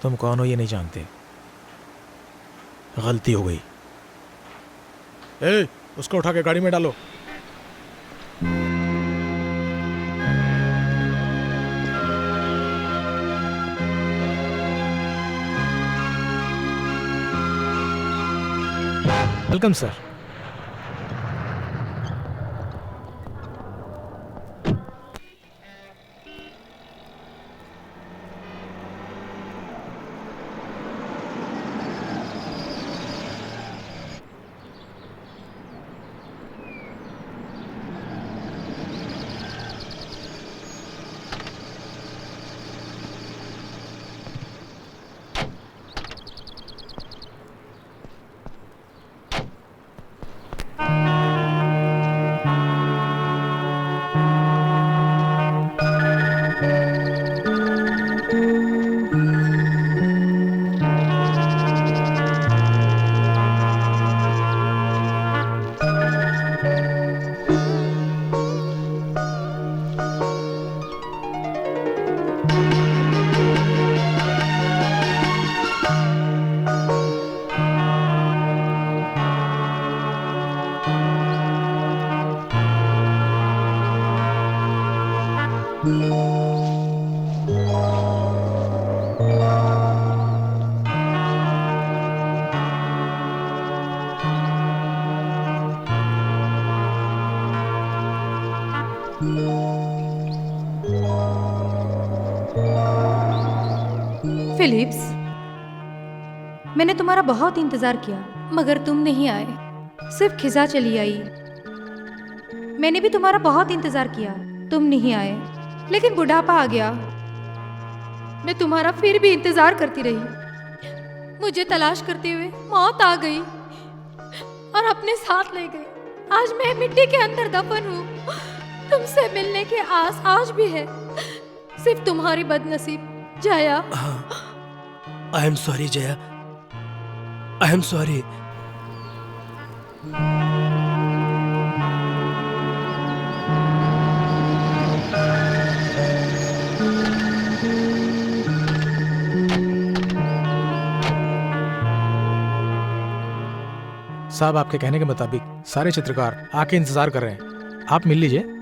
तुम कौन हो ये नहीं जानते। गलती हो गई। उसको उठा के गाड़ी में डालो। Welcome sir. फिलिप्स, मैंने तुम्हारा बहुत इंतजार किया मगर तुम नहीं आए, सिर्फ खिजा चली आई। मैंने भी तुम्हारा बहुत इंतजार किया, तुम नहीं आए, लेकिन बुढ़ापा आ गया। मैं तुम्हारा फिर भी इंतजार करती रही। मुझे तलाश करते हुए मौत आ गई और अपने साथ ले गई। आज मैं मिट्टी के अंदर दफन हूँ। तुमसे मिलने की आस आज भी है, सिर्फ तुम्हारी बदनसीब Jaya. I am sorry Jaya, I am sorry. साहब आपके कहने के मुताबिक सारे चित्रकार आके इंतजार कर रहे हैं, आप मिल लीजिए।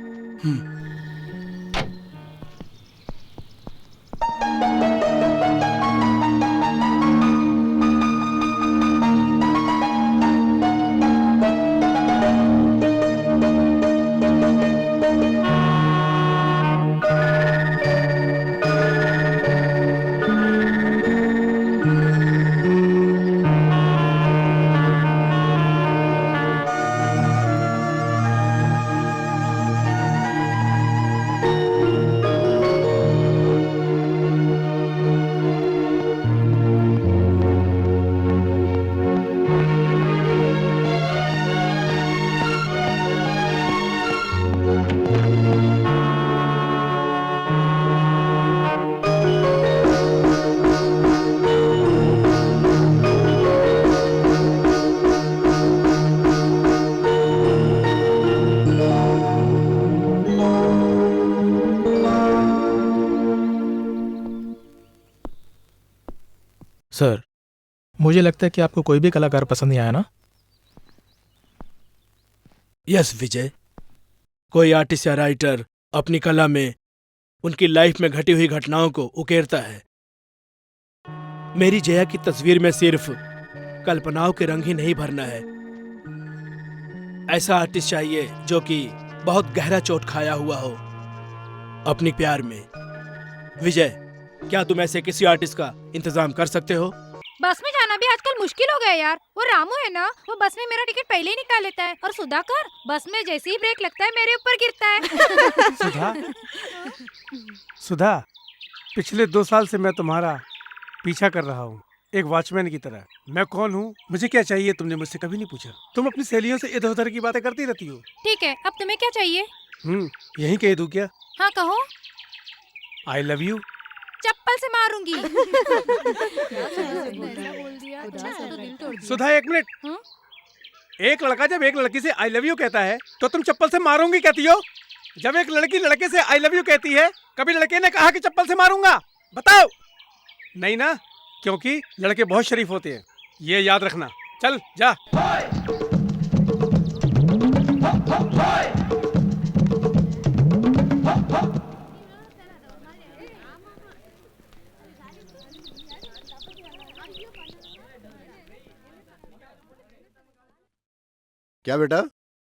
सर, मुझे लगता है कि आपको कोई भी कलाकार पसंद नहीं आया ना? यस विजय, कोई आर्टिस्ट या राइटर अपनी कला में उनकी लाइफ में घटी हुई घटनाओं को उकेरता है। मेरी जया की तस्वीर में सिर्फ कल्पनाओं के रंग ही नहीं भरना है, ऐसा आर्टिस्ट चाहिए जो कि बहुत गहरा चोट खाया हुआ हो अपनी प्यार में। विजय, क्या तुम ऐसे किसी आर्टिस्ट का इंतजाम कर सकते हो? बस में जाना भी आजकल मुश्किल हो गया यार। वो रामू है ना, वो बस में मेरा टिकट पहले ही निकाल लेता है, और सुधाकर बस में जैसे ही ब्रेक लगता है मेरे ऊपर गिरता है। सुधा, पिछले 2 साल से मैं तुम्हारा पीछा कर रहा हूँ, एक वॉचमैन की तरह। मैं कौन हूँ, मुझे क्या चाहिए, तुमने मुझसे कभी नहीं पूछा। तुम अपनी सहेलियों से इधर उधर की बातें करती रहती हो। ठीक है, अब तुम्हें क्या चाहिए? यही कह दूं क्या? हाँ कहो। I love you. चप्पल से मारूंगी। सुधा, 1 मिनट। एक लड़का जब एक लड़की से आई लव यू कहता है तो तुम चप्पल से मारूंगी कहती हो? जब एक लड़की लड़के से आई लव यू कहती है, कभी लड़के ने कहा कि चप्पल से मारूंगा? बताओ। नहीं ना? क्योंकि लड़के बहुत शरीफ होते हैं, ये याद रखना। चल जा। क्या बेटा,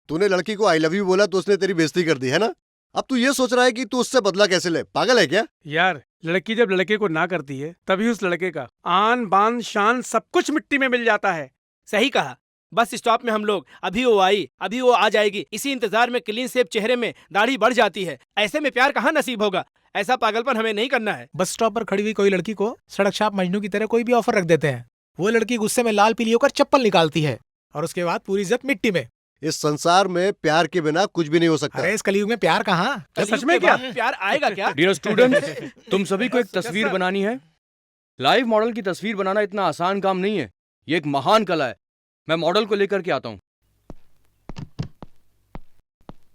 तूने लड़की को आई लव यू बोला तो उसने तेरी बेइज्जती कर दी है ना? अब तू ये सोच रहा है कि तू उससे बदला कैसे ले? पागल है क्या? यार, लड़की जब लड़के को ना करती है तभी उस लड़के का आन बान शान सब कुछ मिट्टी में मिल जाता है। सही कहा। बस स्टॉप में हम लोग अभी वो आई, अभी वो आ जाएगी, इसी इंतजार में क्लीन शेव चेहरे में दाढ़ी बढ़ जाती है। ऐसे में प्यार कहाँ नसीब होगा? ऐसा पागलपन हमें नहीं करना है। बस स्टॉप पर खड़ी हुई कोई लड़की को सड़क छाप मजनू की तरह कोई भी ऑफर रख देते हैं। वो लड़की गुस्से में लाल पीली होकर चप्पल निकालती है और उसके बाद पूरी इज्जत मिट्टी में। इस संसार में प्यार के बिना कुछ भी नहीं हो सकता। अरे इस कलयुग में प्यार कहाँ? सच में क्या? प्यार आएगा क्या? डियर स्टूडेंट्स, तुम सभी को एक तस्वीर बनानी है। लाइव मॉडल की तस्वीर बनाना इतना आसान काम नहीं है, ये एक महान कला है। मैं मॉडल को लेकर के आता हूँ।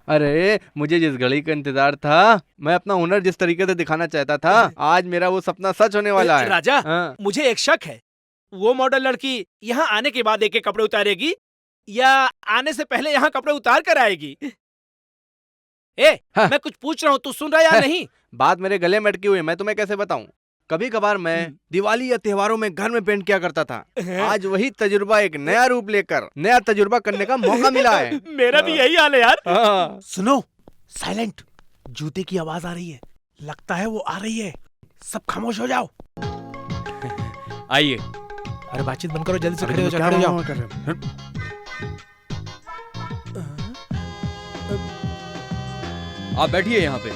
अरे मुझे जिस घड़ी का इंतजार था, मैं अपना हुनर जिस तरीके से दिखाना चाहता था, आज मेरा वो सपना सच होने वाला है। राजा, हाँ। मुझे एक शक है, वो मॉडल लड़की यहाँ आने के बाद एक कपड़े उतारेगी या आने से पहले यहाँ कपड़े उतार कर आएगी? हाँ। मैं कुछ पूछ रहा हूँ, तू सुन रहा है या नहीं? बात मेरे गले में अटकी हुई है, मैं तुम्हें कैसे बताऊं? कभी कभार मैं दिवाली या त्योहारों में घर में पेंट किया करता था। आज वही तजुर्बा एक नया रूप लेकर नया तजुर्बा करने का मौका मिला है। मेरा भी यही हाल है यार। हाँ। सुनो, साइलेंट। जूते की आवाज आ रही है, लगता है वो आ रही है। सब खामोश हो जाओ। आइए। अरे बातचीत बंद करो, जल्दी से खड़े हो जाओ, खड़े हो जाओ। आप बैठिए यहाँ पे।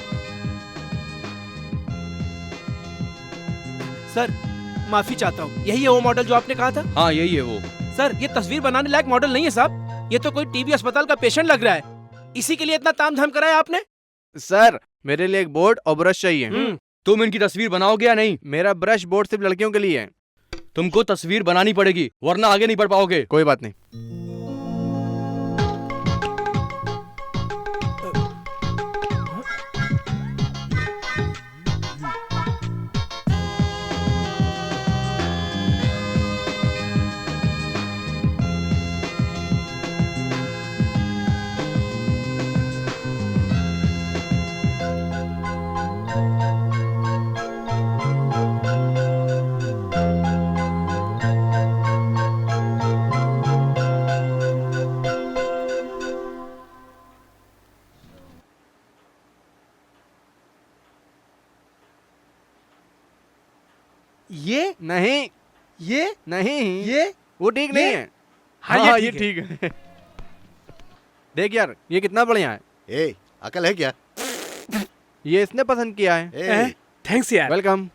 सर, माफी चाहता हूँ, यही है वो मॉडल जो आपने कहा था? हाँ, यही है वो। सर, ये तस्वीर बनाने लायक मॉडल नहीं है साहब। ये तो कोई टीबी अस्पताल का पेशेंट लग रहा है। इसी के लिए इतना तामझाम कराया आपने? सर, मेरे लिए एक बोर्ड और ब्रश चाहिए। तुम इनकी तस्वीर बनाओगे या नहीं? मेरा ब्रश बोर्ड सिर्फ लड़कियों के लिए है। तुमको तस्वीर बनानी पड़ेगी, वरना आगे नहीं बढ़ पाओगे। कोई बात नहीं। ये नहीं, ये नहीं, ये वो ठीक नहीं है। हाँ, ये ठीक है। देख यार, ये कितना बढ़िया है। ए, अकल है क्या? ये इसने पसंद किया है। ए, थैंक्स यार। वेलकम।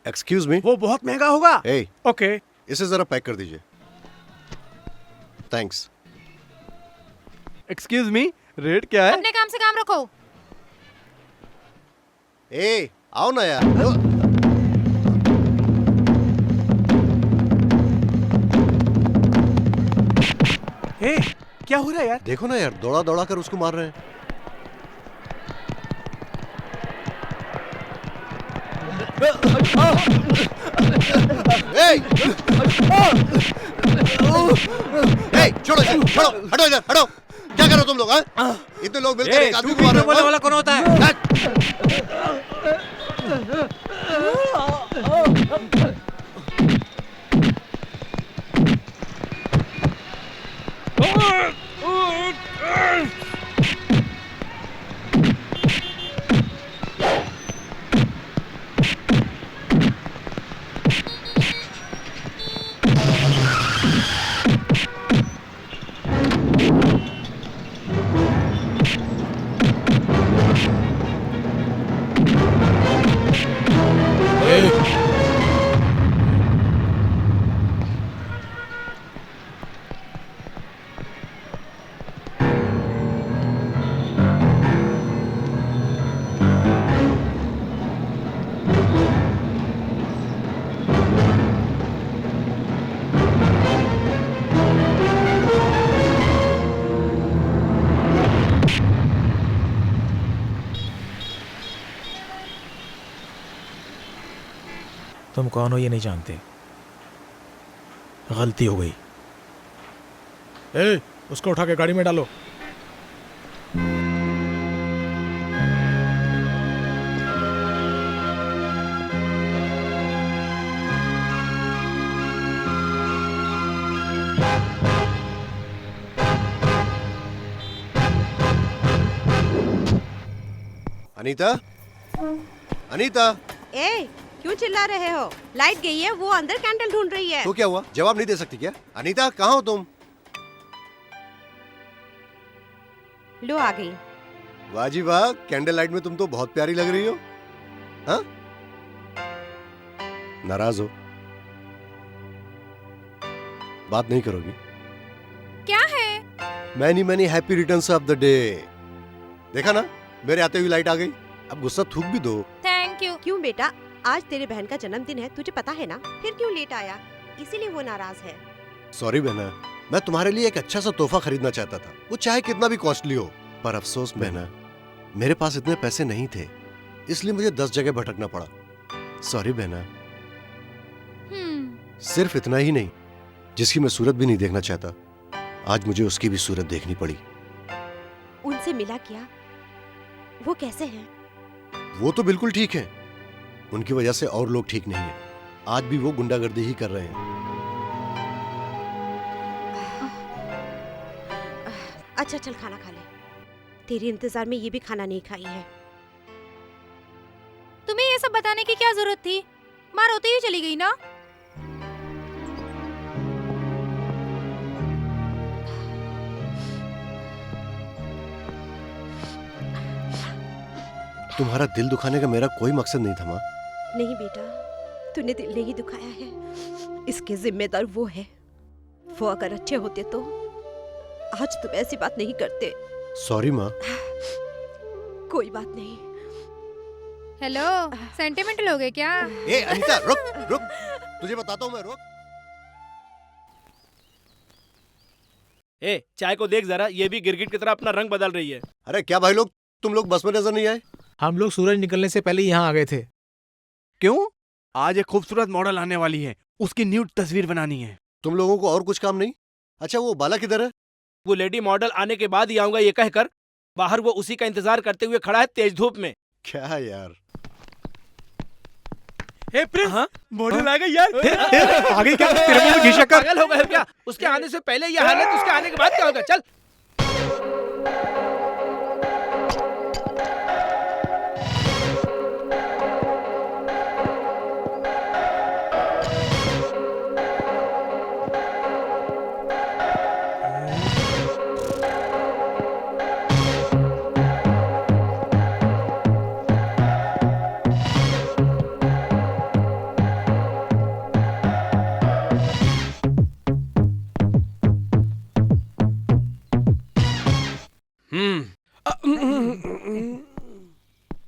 Excuse me. वो बहुत महंगा होगा। ए, ओके। इसे जरा पैक कर दीजिए। थैंक्स। एक्सक्यूज मी, रेट क्या है? अपने काम से काम रखो। ए, आओ ना यार। ए, क्या हो रहा है यार? देखो ना यार, दौड़ा दौड़ा कर उसको मार रहे हैं। ए! ए, छोड़ो इसे, छोड़ो, हटो इधर, हटो। क्या कर रहे हो तुम लोग? हाँ? इतने लोग मिलकर एक आदमी को मार रहे हो। कौन होता है? तुम कौन हो ये नहीं जानते, गलती हो गई। ए, उसको उठा के गाड़ी में डालो। अनीता, अनीता, ए, क्यों चिल्ला रहे हो? लाइट गई है, वो अंदर कैंडल ढूंढ रही है। तो क्या हुआ? जवाब नहीं दे सकती क्या? अनीता, कहाँ हो तुम? लो आ गई। वाह जी वाह, कैंडल लाइट में तुम तो बहुत प्यारी लग रही हो। हाँ? नाराज हो? बात नहीं करोगी? क्या है? Many many happy returns of the day. देखा ना, मेरे आते हुए लाइट आ गई। अब गुस्सा थूक भी दो। Thank you. क्यों बेटा, आज तेरे बहन का जन्मदिन है, तुझे पता है ना? फिर क्यों लेट आया? इसीलिए वो नाराज है। सॉरी बहना, मैं तुम्हारे लिए एक अच्छा सा तोहफा खरीदना चाहता था, वो चाहे कितना भी कॉस्टली हो। पर अफसोस बहना, मेरे पास इतने पैसे नहीं थे, इसलिए मुझे 10 जगह भटकना पड़ा। सॉरी बहना। सिर्फ इतना ही नहीं, जिसकी मैं सूरत भी नहीं देखना चाहता, आज मुझे उसकी भी सूरत देखनी पड़ी। उनसे मिला क्या? वो कैसे हैं? वो तो बिल्कुल ठीक है, उनकी वजह से और लोग ठीक नहीं है। आज भी वो गुंडागर्दी ही कर रहे हैं। अच्छा चल खाना खा ले, तेरे इंतजार में ये भी खाना नहीं खाई है। तुम्हें ये सब बताने की क्या जरूरत थी? माँ रोते ही चली गई ना। तुम्हारा दिल दुखाने का मेरा कोई मकसद नहीं था माँ। नहीं बेटा, तूने दिल नहीं दुखाया है, इसके जिम्मेदार वो है। वो अगर अच्छे होते तो आज तुम ऐसी बात नहीं करते। सॉरी माँ। कोई बात नहीं। हेलो, सेंटिमेंटल हो गए क्या? ए अनीता, रुक रुक, तुझे बताता हूँ मैं, रुक। ए, चाय को देख जरा, ये भी गिरगिट की तरह अपना रंग बदल रही है। अरे क्या भाई लोग, तुम लोग बस में नजर नहीं आए? हम लोग सूरज निकलने से पहले यहाँ आ गए थे। क्यों? आज एक खूबसूरत मॉडल आने वाली है, उसकी न्यूड तस्वीर बनानी है। तुम लोगों को और कुछ काम नहीं? अच्छा वो बाला किधर है? वो लेडी मॉडल आने के बाद ही आऊंगा ये कहकर बाहर वो उसी का इंतजार करते हुए खड़ा है तेज धूप में। क्या यार? हे प्रिंस, मॉडल आ गई यार। आ गई क्या? तेरे मुंह में घी शक्कर? पागल हो गए हो क्या? उसके आने से पहले ये हालत, उसके आने के बाद क्या होगा? चल।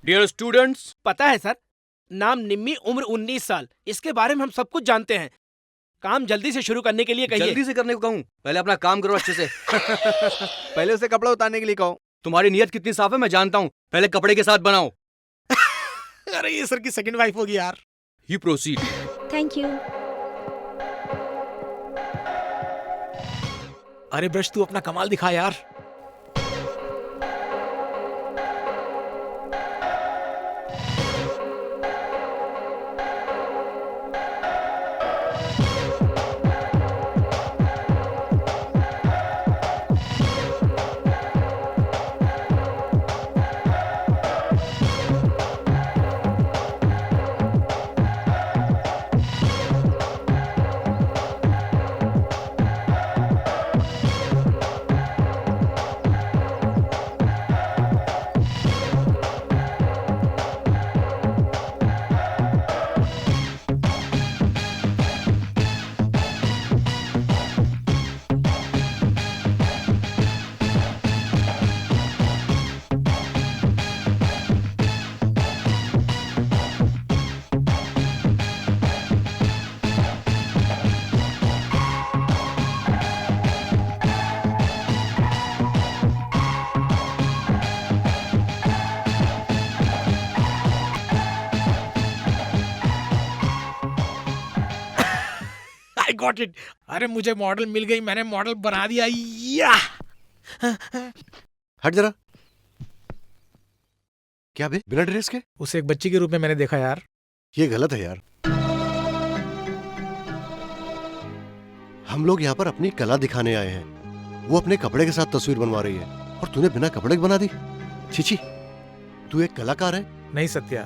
डियर स्टूडेंट्स, पता है सर, नाम निम्मी, उम्र 19 साल। इसके बारे में हम सब कुछ जानते हैं। काम जल्दी से शुरू करने के लिए कहिए। जल्दी से करने को कहूँ? पहले अपना काम करो अच्छे से। पहले उसे कपड़ा उतारने के लिए कहो। तुम्हारी नीयत कितनी साफ है मैं जानता हूँ, पहले कपड़े के साथ बनाओ। अरे ये सर की सेकंड वाइफ होगी यार। You proceed. Thank you. अरे ब्रश, तू अपना कमाल दिखा यार। Got it. अरे मुझे मॉडल मिल गई, मैंने मॉडल बना दिया। या हट जरा। क्या बे, बिना ड्रेस के? उसे एक बच्ची के रूप में मैंने देखा यार। ये गलत है यार। हम लोग यहाँ पर अपनी कला दिखाने आए हैं। वो अपने कपड़े के साथ तस्वीर बनवा रही है और तूने बिना कपड़े के बना दी। छीछी, तू एक कलाकार है। नहीं Satya,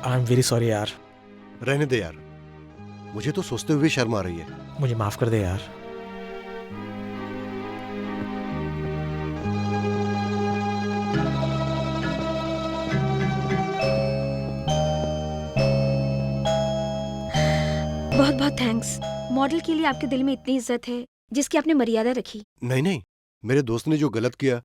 I am very sorry यार। रहने दे यार, मुझे तो सोचते हुए शर्म आ रही है। मुझे माफ कर दे यार। बहुत बहुत थैंक्स। मॉडल के लिए आपके दिल में इतनी इज्जत है जिसकी आपने मर्यादा रखी। नहीं नहीं, मेरे दोस्त ने जो गलत किया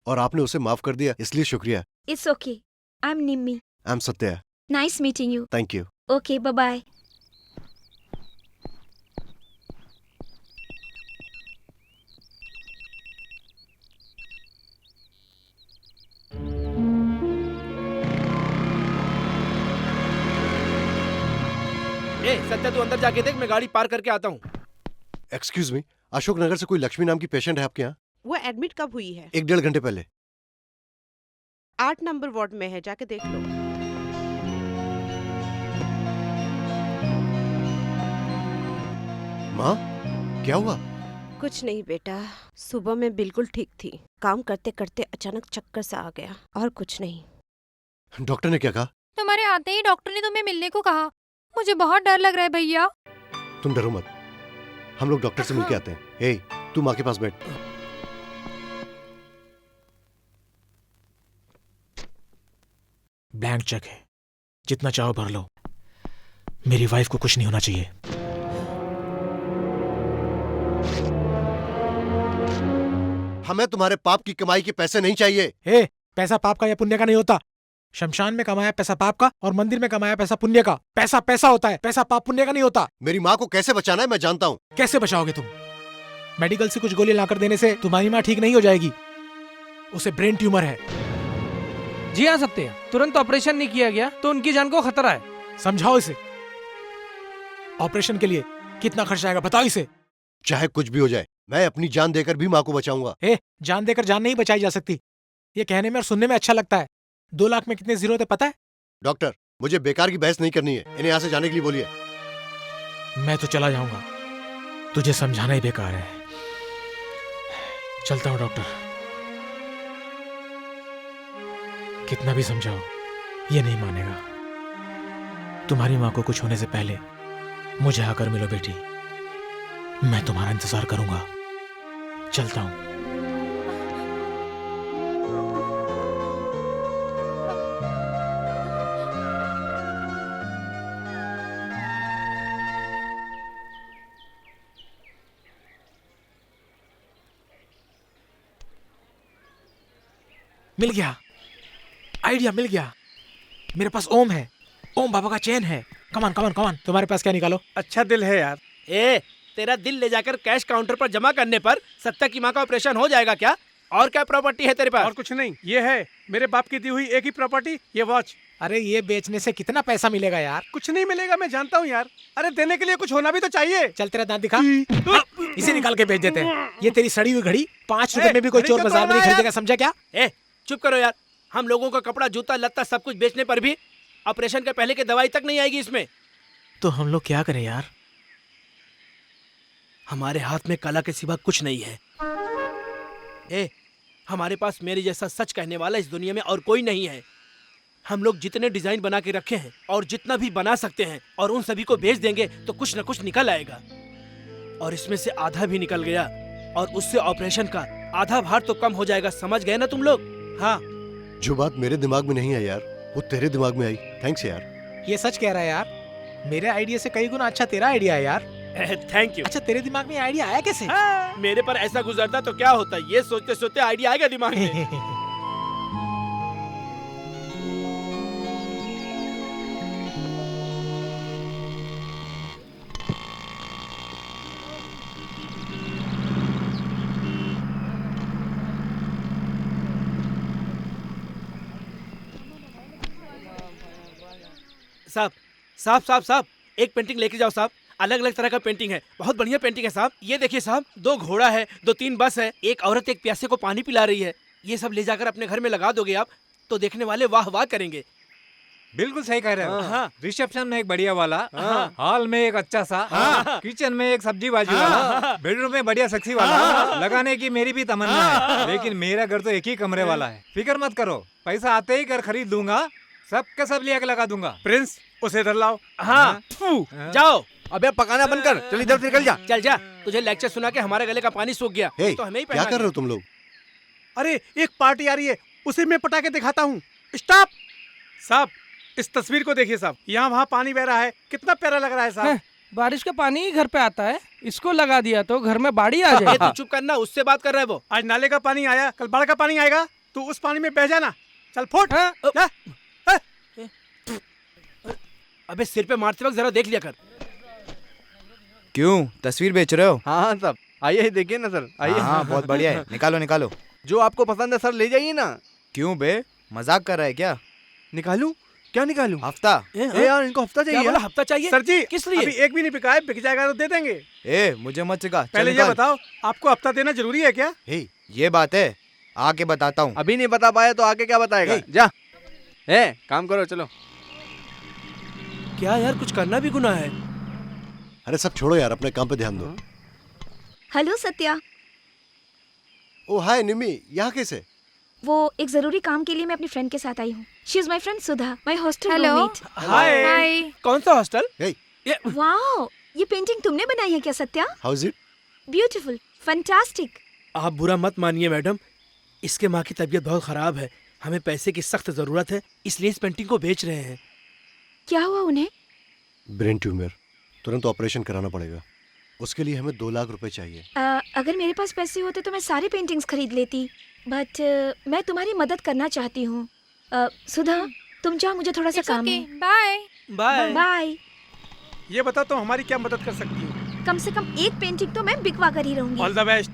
और आपने उसे माफ कर दिया, इसलिए शुक्रिया। It's okay. I am Nimmi. I am Satya. Nice meeting you. Thank you. Okay, bye bye. ए सत्या, तू अंदर जाके देख, मैं गाड़ी पार करके आता हूँ। एक्सक्यूज मी, अशोक नगर से कोई लक्ष्मी नाम की पेशेंट है आपके यहाँ? वो एडमिट कब हुई है? 1-1.5 घंटे पहले। 8 नंबर वार्ड में है, जाके देख लो। माँ, क्या हुआ? कुछ नहीं बेटा, सुबह में बिल्कुल ठीक थी, काम करते करते अचानक चक्कर सा आ गया, और कुछ नहीं। डॉक्टर ने क्या कहा? तुम्हारे आते ही डॉक्टर ने तुम्हें मिलने को कहा। मुझे बहुत डर लग रहा है भैया। तुम डरो मत, हम लोग डॉक्टर से मिलके आते हैं। हे, तू माँ के पास बैठ। ब्लैंक चेक है, जितना चाहो भर लो। मेरी वाइफ को कुछ नहीं होना चाहिए। हमें तुम्हारे पाप की कमाई के पैसे नहीं चाहिए। हे, पैसा पाप का या पुण्य का नहीं होता। शमशान में कमाया पैसा पाप का और मंदिर में कमाया पैसा पुण्य का। पैसा पैसा होता है, पैसा पाप पुण्य का नहीं होता। मेरी माँ को कैसे बचाना है मैं जानता हूँ। कैसे बचाओगे तुम? मेडिकल से कुछ गोली लाकर देने से तुम्हारी माँ ठीक नहीं हो जाएगी। उसे ब्रेन ट्यूमर है। जी हाँ सत्य, तुरंत ऑपरेशन नहीं किया गया तो उनकी जान को खतरा है। समझाओ इसे। ऑपरेशन के लिए कितना खर्च आएगा बताओ इसे। चाहे कुछ भी हो जाए, मैं अपनी जान देकर भी माँ को बचाऊंगा। जान देकर जान नहीं बचाई जा सकती। ये कहने में और सुनने में अच्छा लगता है। 2 लाख में कितने जीरो होते पता है? डॉक्टर, मुझे बेकार की बहस नहीं करनी है। इन्हें यहाँ से जाने के लिए बोलिए। मैं तो चला जाऊंगा, तुझे समझाना ही बेकार है। चलता हूँ डॉक्टर। कितना भी समझाओ ये नहीं मानेगा। तुम्हारी माँ को कुछ होने से पहले मुझे आकर मिलो बेटी। मैं तुम्हारा इंतजार करूंगा। चलता हूं। मिल गया, आइडिया मिल गया। मेरे पास ओम है, ओम बाबा का चेन है। कमान कमान कमान, तुम्हारे पास क्या निकालो? अच्छा दिल है यार। ए, तेरा दिल ले जाकर कैश काउंटर पर जमा करने पर सत्या की माँ का ऑपरेशन हो जाएगा क्या? और क्या प्रॉपर्टी है तेरे पास? और कुछ नहीं, ये है मेरे बाप की दी हुई एक ही प्रॉपर्टी, ये वॉच। अरे ये बेचने से कितना पैसा मिलेगा यार? कुछ नहीं मिलेगा, मैं जानता हूँ यार। अरे देने के लिए कुछ होना भी तो चाहिए। चल तेरा दांत दिखा। इसे निकाल के बेच देते हैं। ये तेरी सड़ी हुई घड़ी 5 रुपए में भी कोई चोर बाजार में नहीं खरीदेगा, समझा क्या? ए, चुप करो यार। हम लोगों का कपड़ा जूता लत्ता सब कुछ बेचने पर भी ऑपरेशन के पहले की दवाई तक नहीं आएगी इसमें। तो हम लोग क्या करें यार? हमारे हाथ में कला के सिवा कुछ नहीं है। ए, हमारे पास मेरे जैसा सच कहने वाला इस दुनिया में और कोई नहीं है। हम लोग जितने डिजाइन बना के रखे हैं और जितना भी बना सकते हैं और उन सभी को बेच देंगे तो कुछ न कुछ निकल आएगा। और इसमें से आधा भी निकल गया और उससे ऑपरेशन का आधा भार तो कम हो जाएगा। समझ गए ना तुम लोग? हाँ। जो बात मेरे दिमाग में नहीं है यार, वो तेरे दिमाग में आई। थैंक्स यार। ये सच कह रहा है यार। मेरे आइडिया से कई गुना अच्छा तेरा आइडिया है यार। Thank you. अच्छा तेरे दिमाग में आइडिया आया कैसे? मेरे पर ऐसा गुजरता तो क्या होता, ये सोचते सोचते आइडिया आएगा दिमाग में। साहब साहब साहब साहब, एक पेंटिंग लेके जाओ साहब। अलग अलग तरह का पेंटिंग है, बहुत बढ़िया पेंटिंग है साहब। ये देखिए साहब, 2 घोड़ा है, 2-3 बस है, एक औरत एक प्यासे को पानी पिला रही है। ये सब ले जाकर अपने घर में लगा दोगे आप तो देखने वाले वाह वाह करेंगे। बिल्कुल सही कह रहे हो। हाँ। रिसेप्शन में एक बढ़िया वाला, हाँ। हॉल में एक अच्छा सा, हाँ। किचन में एक सब्जी बाजी हाँ। वाला, बेडरूम में बढ़िया सेक्सी वाला। लगाने की मेरी भी तमन्ना है, लेकिन मेरा घर तो एक ही कमरे वाला है। फिक्र मत करो, पैसा आते ही घर खरीद लूंगा, सबके सब लिया के लगा दूंगा। प्रिंस उसे इधर लाओ। हाँ, जाओ। अबे पकाना बंद कर, चल इधर से निकल जा। चल जा, तुझे लेक्चर सुना के हमारे गले का पानी सूख गया। हे, तो हमें ही क्या कर रहे हो तुम लोग? अरे एक पार्टी आ रही है, उसे मैं पटा के दिखाता हूँ। स्टॉप साहब, इस तस्वीर को देखिए साहब, यहाँ वहाँ पानी बह रहा है, कितना प्यारा लग रहा है साहब। बारिश का पानी ही घर पे आता है, इसको लगा दिया तो घर में बाढ़ ही आ ए, जाए। तू चुप करना, उससे बात कर रहा है वो। आज नाले का पानी आया, कल बाढ़ का पानी आएगा, तू उस पानी में बह जाना। चल फुट। जा। अबे सिर पे मारते वक्त जरा देख लिया कर। क्यों तस्वीर बेच रहे हो? हाँ सब, आइए देखिए ना सर, आइए। हाँ बहुत बढ़िया है, निकालो निकालो। जो आपको पसंद है सर ले जाइए ना। क्यों बे, मजाक कर रहा है क्या? निकालूं? क्या निकालूं? हफ्ता। यार इनको हफ्ता क्या चाहिए। बोला, हफ्ता चाहिए? सर जी किस लिए? अभी एक भी नहीं बिका है, बिक जाएगा तो दे देंगे। ए मुझे मत सिखा, चल पहले ये निकाल। बताओ, आपको हफ्ता देना जरूरी है क्या? हे, ये बात है, आके बताता हूँ। अभी नहीं बता पाया तो आके क्या बताएगा? जा, काम करो चलो। क्या यार, कुछ करना भी गुनाह है? अरे सब छोड़ो यार, अपने काम पे ध्यान दो। हेलो सत्या। ओ हाय निमी, यहाँ कैसे? वो एक जरूरी काम के लिए मैं अपनी फ्रेंड के साथ आई हूँ। She is my friend Sudha, my hostel hello. Roommate. Hi. कौन सा हॉस्टल? हे, वाओ, ये पेंटिंग तुमने बनाई है क्या Satya? How is it? Beautiful, fantastic. आप बुरा मत मानिए मैडम, इसके माँ की तबीयत बहुत खराब है, हमें पैसे की सख्त जरूरत है, इसलिए इस पेंटिंग को बेच रहे हैं। क्या हुआ उन्हें? ब्रेन ट्यूमर, तुरंत ऑपरेशन कराना पड़ेगा। उसके लिए हमें 2 लाख रुपए चाहिए। अगर मेरे पास पैसे होते तो मैं सारी पेंटिंग्स खरीद लेती, बट मैं तुम्हारी मदद करना चाहती हूँ। सुधा, तुम जाओ, मुझे थोड़ा सा काम है। Bye bye. बाय। ये बताओ तुम हमारी क्या मदद कर सकती हो? कम से कम एक पेंटिंग तो मैं बिकवा कर ही रहूंगी। All the best.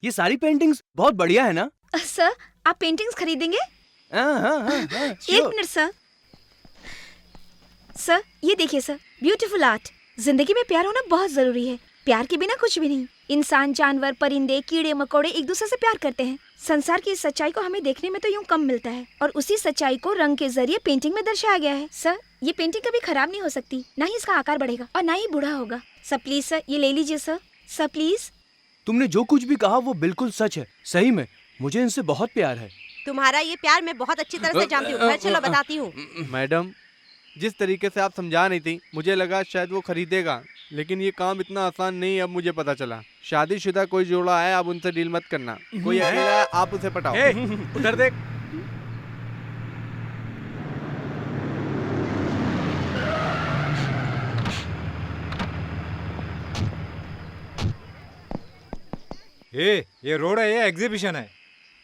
ये सारी पेंटिंग्स बहुत बढ़िया है ना? सर, आप पेंटिंग्स खरीदेंगे? एक मिनट सर। सर, ये देखिए सर, ब्यूटीफुल आर्ट। जिंदगी में प्यार होना बहुत जरूरी है। प्यार के बिना कुछ भी नहीं। इंसान, जानवर, परिंदे, कीड़े मकोड़े एक दूसरे से प्यार करते हैं। संसार की इस सच्चाई को हमें देखने में तो यूं कम मिलता है, और उसी सच्चाई को रंग के जरिए पेंटिंग में दर्शाया गया है। सर, ये पेंटिंग कभी खराब नहीं हो सकती, ना ही इसका आकार बढ़ेगा और ना ही बूढ़ा होगा। सर प्लीज सर, ये ले लीजिए सर। Sir please. तुमने जो कुछ भी कहा वो बिल्कुल सच है। सही में मुझे इनसे बहुत प्यार है। तुम्हारा ये प्यार मैं बहुत अच्छी तरह से जानती हूँ। घर चलो बताती हूँ। मैडम, जिस तरीके से आप समझा रही थी मुझे लगा शायद वो खरीदेगा, लेकिन ये काम इतना आसान नहीं है। अब मुझे पता चला शादीशुदा कोई जोड़ा है, आप उनसे डील मत करना। कोई अकेला है, आप उसे पटाओ। हे, उधर देख। ये रोड है, ये एग्जीबिशन है।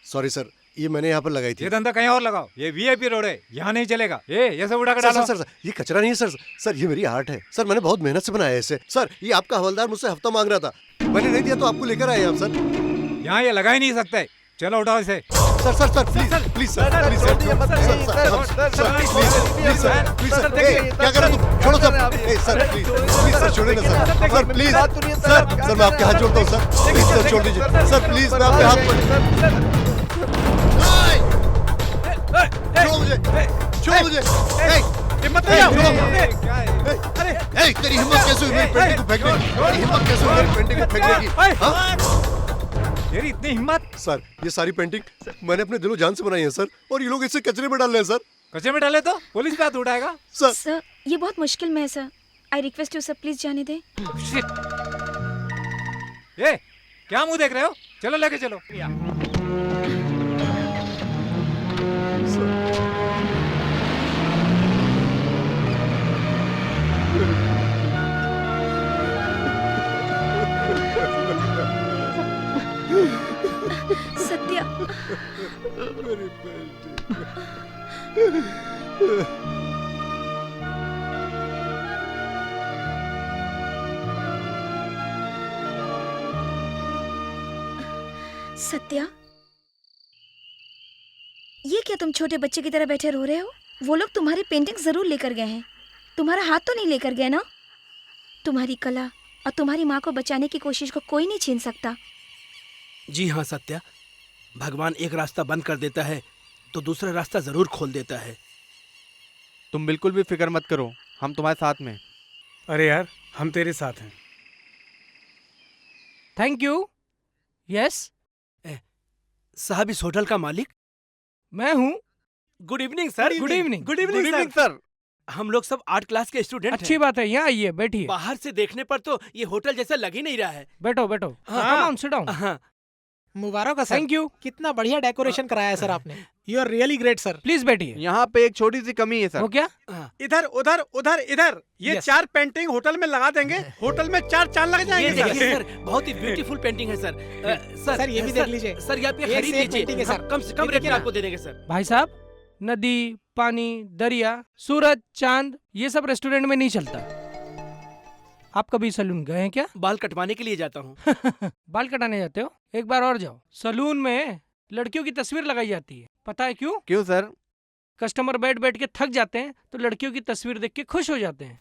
सॉरी सर, ये मैंने यहाँ पर लगाई थी। ये धंधा कहीं और लगाओ, ये वीआईपी रोड है, यहाँ नहीं चलेगा। ये सब उठा कर सर, डालो। सर, सर, ये कचरा नहीं है सर। सर ये मेरी आर्ट है सर, मैंने बहुत मेहनत से बनाया है इसे। सर ये आपका हवलदार मुझसे हफ्ता मांग रहा था, मैंने नहीं दिया तो आपको लेकर आए हम सर। यहाँ ये लगा ही नहीं सकते, चलो उठाओ इसे। Sir sir sir please please sir please sir please sir क्या कर रहे हो तुम? छोड़ो sir. Sir please please sir छोड़िए ना सर। सर प्लीज सर मैं आपके हाथ जोड़ता हूँ सर। प्लीज सर छोड़ दीजिए सर, प्लीज मैं आपके हाथ छोड़ो मुझे, छोड़ो मुझे। हिम्मत नहीं अरे तेरी हिम्मत कैसे हुई मेरी पेंटिंग को फेंकने की? तेरी हिम्मत कैसे हुई मेरी पेंटिंग को फेंकने की? हाँ? तेरी इतनी हिम्मत? सर ये सारी पेंटिंग मैंने अपने दिलो जान से बनाई है सर, और ये लोग इसे कचरे में डाल रहे हैं सर। कचरे में डाले तो पुलिस पे हाथ उठाएगा सर। सर, ये बहुत मुश्किल में है sir. I request you sir, please जाने दें। ये क्या मुंह देख रहे हो? चलो लेके चलो। सत्या, सत्या, ये क्या तुम छोटे बच्चे की तरह बैठे रो रहे हो? वो लोग तुम्हारी पेंटिंग जरूर लेकर गए हैं, तुम्हारा हाथ तो नहीं लेकर गया ना? तुम्हारी कला और तुम्हारी माँ को बचाने की कोशिश को कोई नहीं छीन सकता। जी हाँ सत्या, भगवान एक रास्ता बंद कर देता है तो दूसरा रास्ता जरूर खोल देता है। तुम बिल्कुल भी फिक्र मत करो, हम तुम्हारे साथ में। अरे यार, हम तेरे साथ हैं। Thank you. यस, साहब इस होटल का मालिक? मैं हूँ। Good evening sir. Good evening. Good evening sir. हम लोग सब 8 क्लास के स्टूडेंट अच्छी बात है, यहाँ आइए, बैठिए। बाहर से देखने पर तो ये होटल जैसा लग ही नहीं रहा है। बैठो बैठो। Come on, sit down. हाँ। मुबारक है सर। Thank you. कितना बढ़िया डेकोरेशन कराया है सर आपने। You are really great sir. Please बैठिए। यहाँ पे एक छोटी सी कमी है सर। वो क्या? इधर उधर उधर इधर, ये Yes. 4 पेंटिंग होटल में लगा देंगे, होटल में 4 चांद लग ये जाएंगे देखिए सर। सर, बहुत ही ब्यूटीफुल पेंटिंग है सर। सर, ये भी देख लीजिए। सर ये आप ये एक खरीद से एक लीजिए। पेंटिंग है सर। हम कम से कम ये रेट में देखिए ना। आपको दे देंगे सर। भाई साहब, नदी, पानी, दरिया, सूरज, चांद, ये सब रेस्टोरेंट में नहीं चलता। आप कभी सलून गए हैं क्या? बाल कटवाने के लिए जाता हूँ। बाल कटाने जाते हो? एक बार और जाओ। सलून में लड़कियों की तस्वीर लगाई जाती है, पता है क्यों? क्यों सर? कस्टमर बैठ बैठ के थक जाते हैं तो लड़कियों की तस्वीर देख के खुश हो जाते हैं।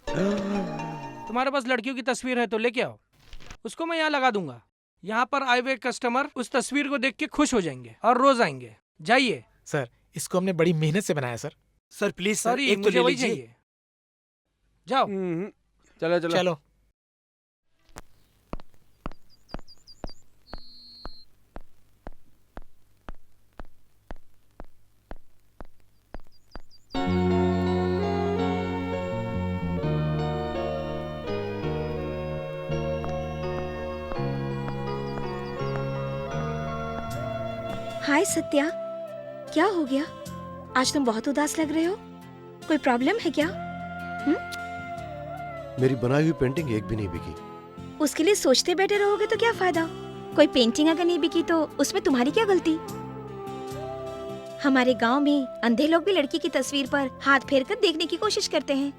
तुम्हारे पास लड़कियों की तस्वीर है तो लेके आओ, उसको मैं यहाँ लगा दूंगा। यहाँ पर आए हुए कस्टमर उस तस्वीर को देख के खुश हो जाएंगे और रोज आएंगे। जाइए। सर, इसको हमने बड़ी मेहनत से बनाया sir. Sir please sir, sorry, एक तो मुझे ले वही लीजिए। चाहिए। जाओ। चलो चलो चलो। हाय सत्या, क्या हो गया? आज तुम बहुत उदास लग रहे हो। कोई प्रॉब्लम है क्या? मेरी बनाई हुई पेंटिंग एक भी नहीं बिकी। उसके लिए सोचते बैठे रहोगे तो क्या फायदा? कोई पेंटिंग अगर नहीं बिकी तो उसमें तुम्हारी क्या गलती? हमारे गांव में अंधे लोग भी लड़की की तस्वीर पर हाथ फेर कर देखने की कोशिश करते हैं।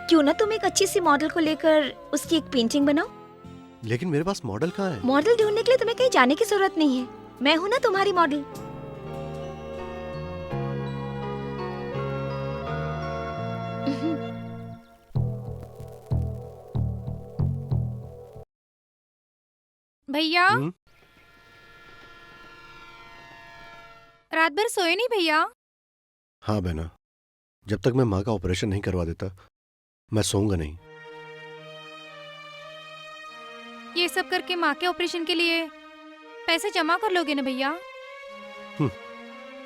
क्यों ना तुम एक अच्छी सी मॉडल को लेकर उसकी एक पेंटिंग बनाओ। लेकिन मेरे पास मॉडल कहाँ है? मॉडल ढूंढने के लिए तुम्हें कहीं जाने की जरूरत नहीं है, मैं हूं ना तुम्हारी मॉडल। भैया, हम्म? रात भर सोए नहीं भैया? हाँ बहना, जब तक मैं माँ का ऑपरेशन नहीं करवा देता मैं सोऊंगा नहीं। ये सब करके माँ के ऑपरेशन के लिए पैसे जमा कर लोगे ना भैया?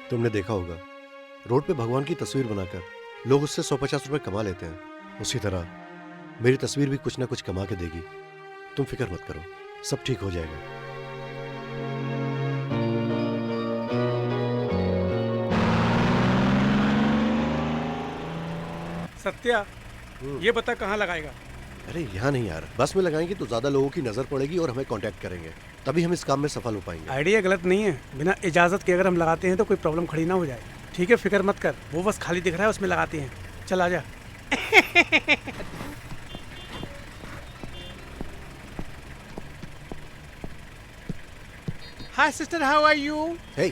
तुमने देखा होगा, रोड पे भगवान की तस्वीर बनाकर लोग उससे 150 रुपए कमा लेते हैं। उसी तरह मेरी तस्वीर भी कुछ ना कुछ कमा के देगी। तुम फिक्र मत करो, सब ठीक हो जाएगा। सत्या, ये बता कहाँ लगाएगा? अरे यहाँ नहीं यार, बस में लगाएंगे तो ज्यादा लोगों की नजर पड़ेगी और हमें कांटेक्ट करेंगे, तभी हम इस काम में सफल हो पाएंगे। आइडिया गलत नहीं है, बिना इजाजत के अगर हम लगाते हैं तो कोई प्रॉब्लम खड़ी ना हो जाए। ठीक है, फिक्र मत कर, वो बस खाली दिख रहा है उसमें लगाते हैं। चल आजा। Hi sister, how are you? Hey,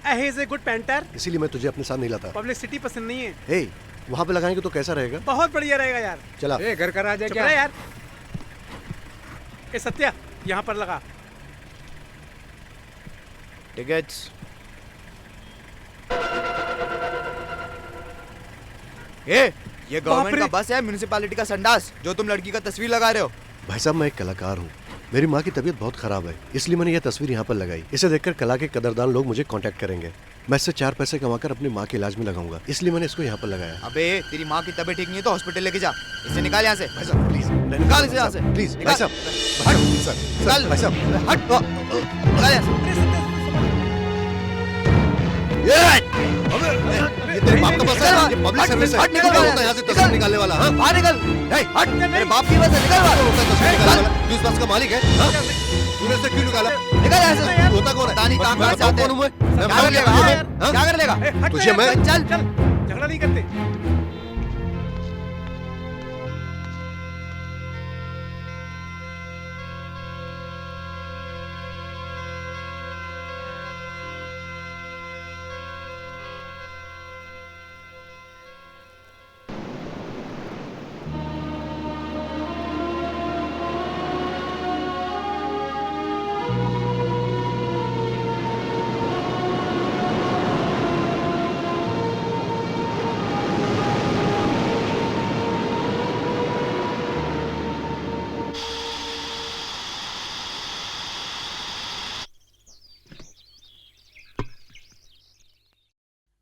he is a good painter. इसीलिए मैं तुझे अपने साथ नहीं लाता। पब्लिसिटी पसंद नहीं है। हे, वहाँ पे लगाएंगे तो कैसा रहेगा? बहुत बढ़िया रहेगा यार। चला। ए, घर का राजा चुप क्या? रह यार। ए सत्या, यहाँ पर लगा। टिकट्स। ये गवर्नमेंट का बस है, म्युनिसिपैलिटी का संडास, जो तुम लड़की का तस्वीर लगा रहे हो। भाई साहब, मैं एक कलाकार हूँ, मेरी माँ की तबीयत बहुत खराब है, इसलिए मैंने यह तस्वीर यहाँ पर लगाई। इसे देखकर कला के कदरदान लोग मुझे कांटेक्ट करेंगे। मैं इससे 4 पैसे कमाकर अपनी माँ के इलाज में लगाऊंगा, इसलिए मैंने इसको यहाँ पर लगाया। अबे तेरी माँ की तबीयत ठीक नहीं है तो हॉस्पिटल लेके जा। इसे निकाल यहाँ से। भाई साहब प्लीज, निकाल इसे यहाँ से। प्लीज निकाल। भाई साहब, निकाल। भाई साहब, हट। निकाल यहाँ से। ये तेरे बाप का बस है, ये पब्लिक सर्विस है। हट, निकल क्या होता है यहाँ से तस्वीर निकालने वाला? हाँ, बाहर निकल। हट, तेरे बाप की बस है, निकल बाहर। होता है तस्वीर निकालने वाला? तू इस बस का मालिक है? हाँ? तूने इसे क्यों निकाला? निकल यहाँ से। तू होता कौन है? पता नहीं कहाँ कहाँ से आते हैं। कौन हूँ मैं? क्या मैं कर लेगा? हाँ? क्या कर लेगा? हट तुझे मैं चल। चल, झगड़ा नहीं करते।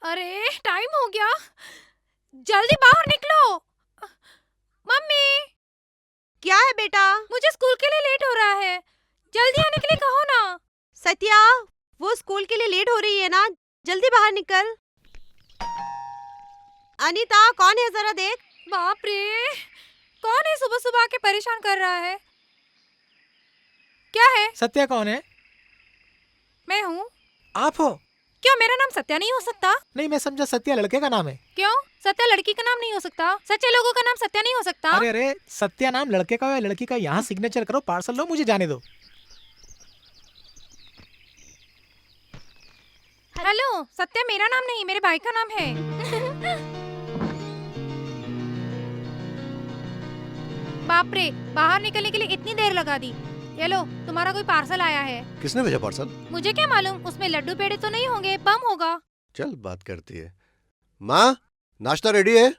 अरे टाइम हो गया, जल्दी बाहर निकलो। मम्मी, क्या है बेटा? मुझे स्कूल के लिए लेट हो रहा है, जल्दी आने के लिए कहो ना। सत्या, वो स्कूल के लिए लेट हो रही है ना, जल्दी बाहर निकल। अनीता, कौन है जरा देख। बाप रे, कौन है सुबह सुबह आके परेशान कर रहा है? क्या है? सत्या कौन है? मैं हूँ। आप हो? क्यों, मेरा नाम सत्या नहीं हो सकता? नहीं, मैं समझा सत्या लड़के का नाम है। क्यों, सत्या लड़की का नाम नहीं हो सकता? सच्चे लोगों का नाम सत्या नहीं हो सकता? अरे अरे, सत्या नाम लड़के का या लड़की का, यहाँ सिग्नेचर करो, पार्सल लो, मुझे जाने दो। हेलो, सत्या मेरा नाम नहीं, मेरे भाई का नाम है। बाप रे, बाहर निकलने के लिए इतनी देर लगा दी। ये लो, तुम्हारा कोई पार्सल आया है। किसने भेजा पार्सल? मुझे क्या मालूम, उसमें लड्डू पेड़े तो नहीं होंगे, बम होगा। चल बात करती है। माँ, नाश्ता रेडी है?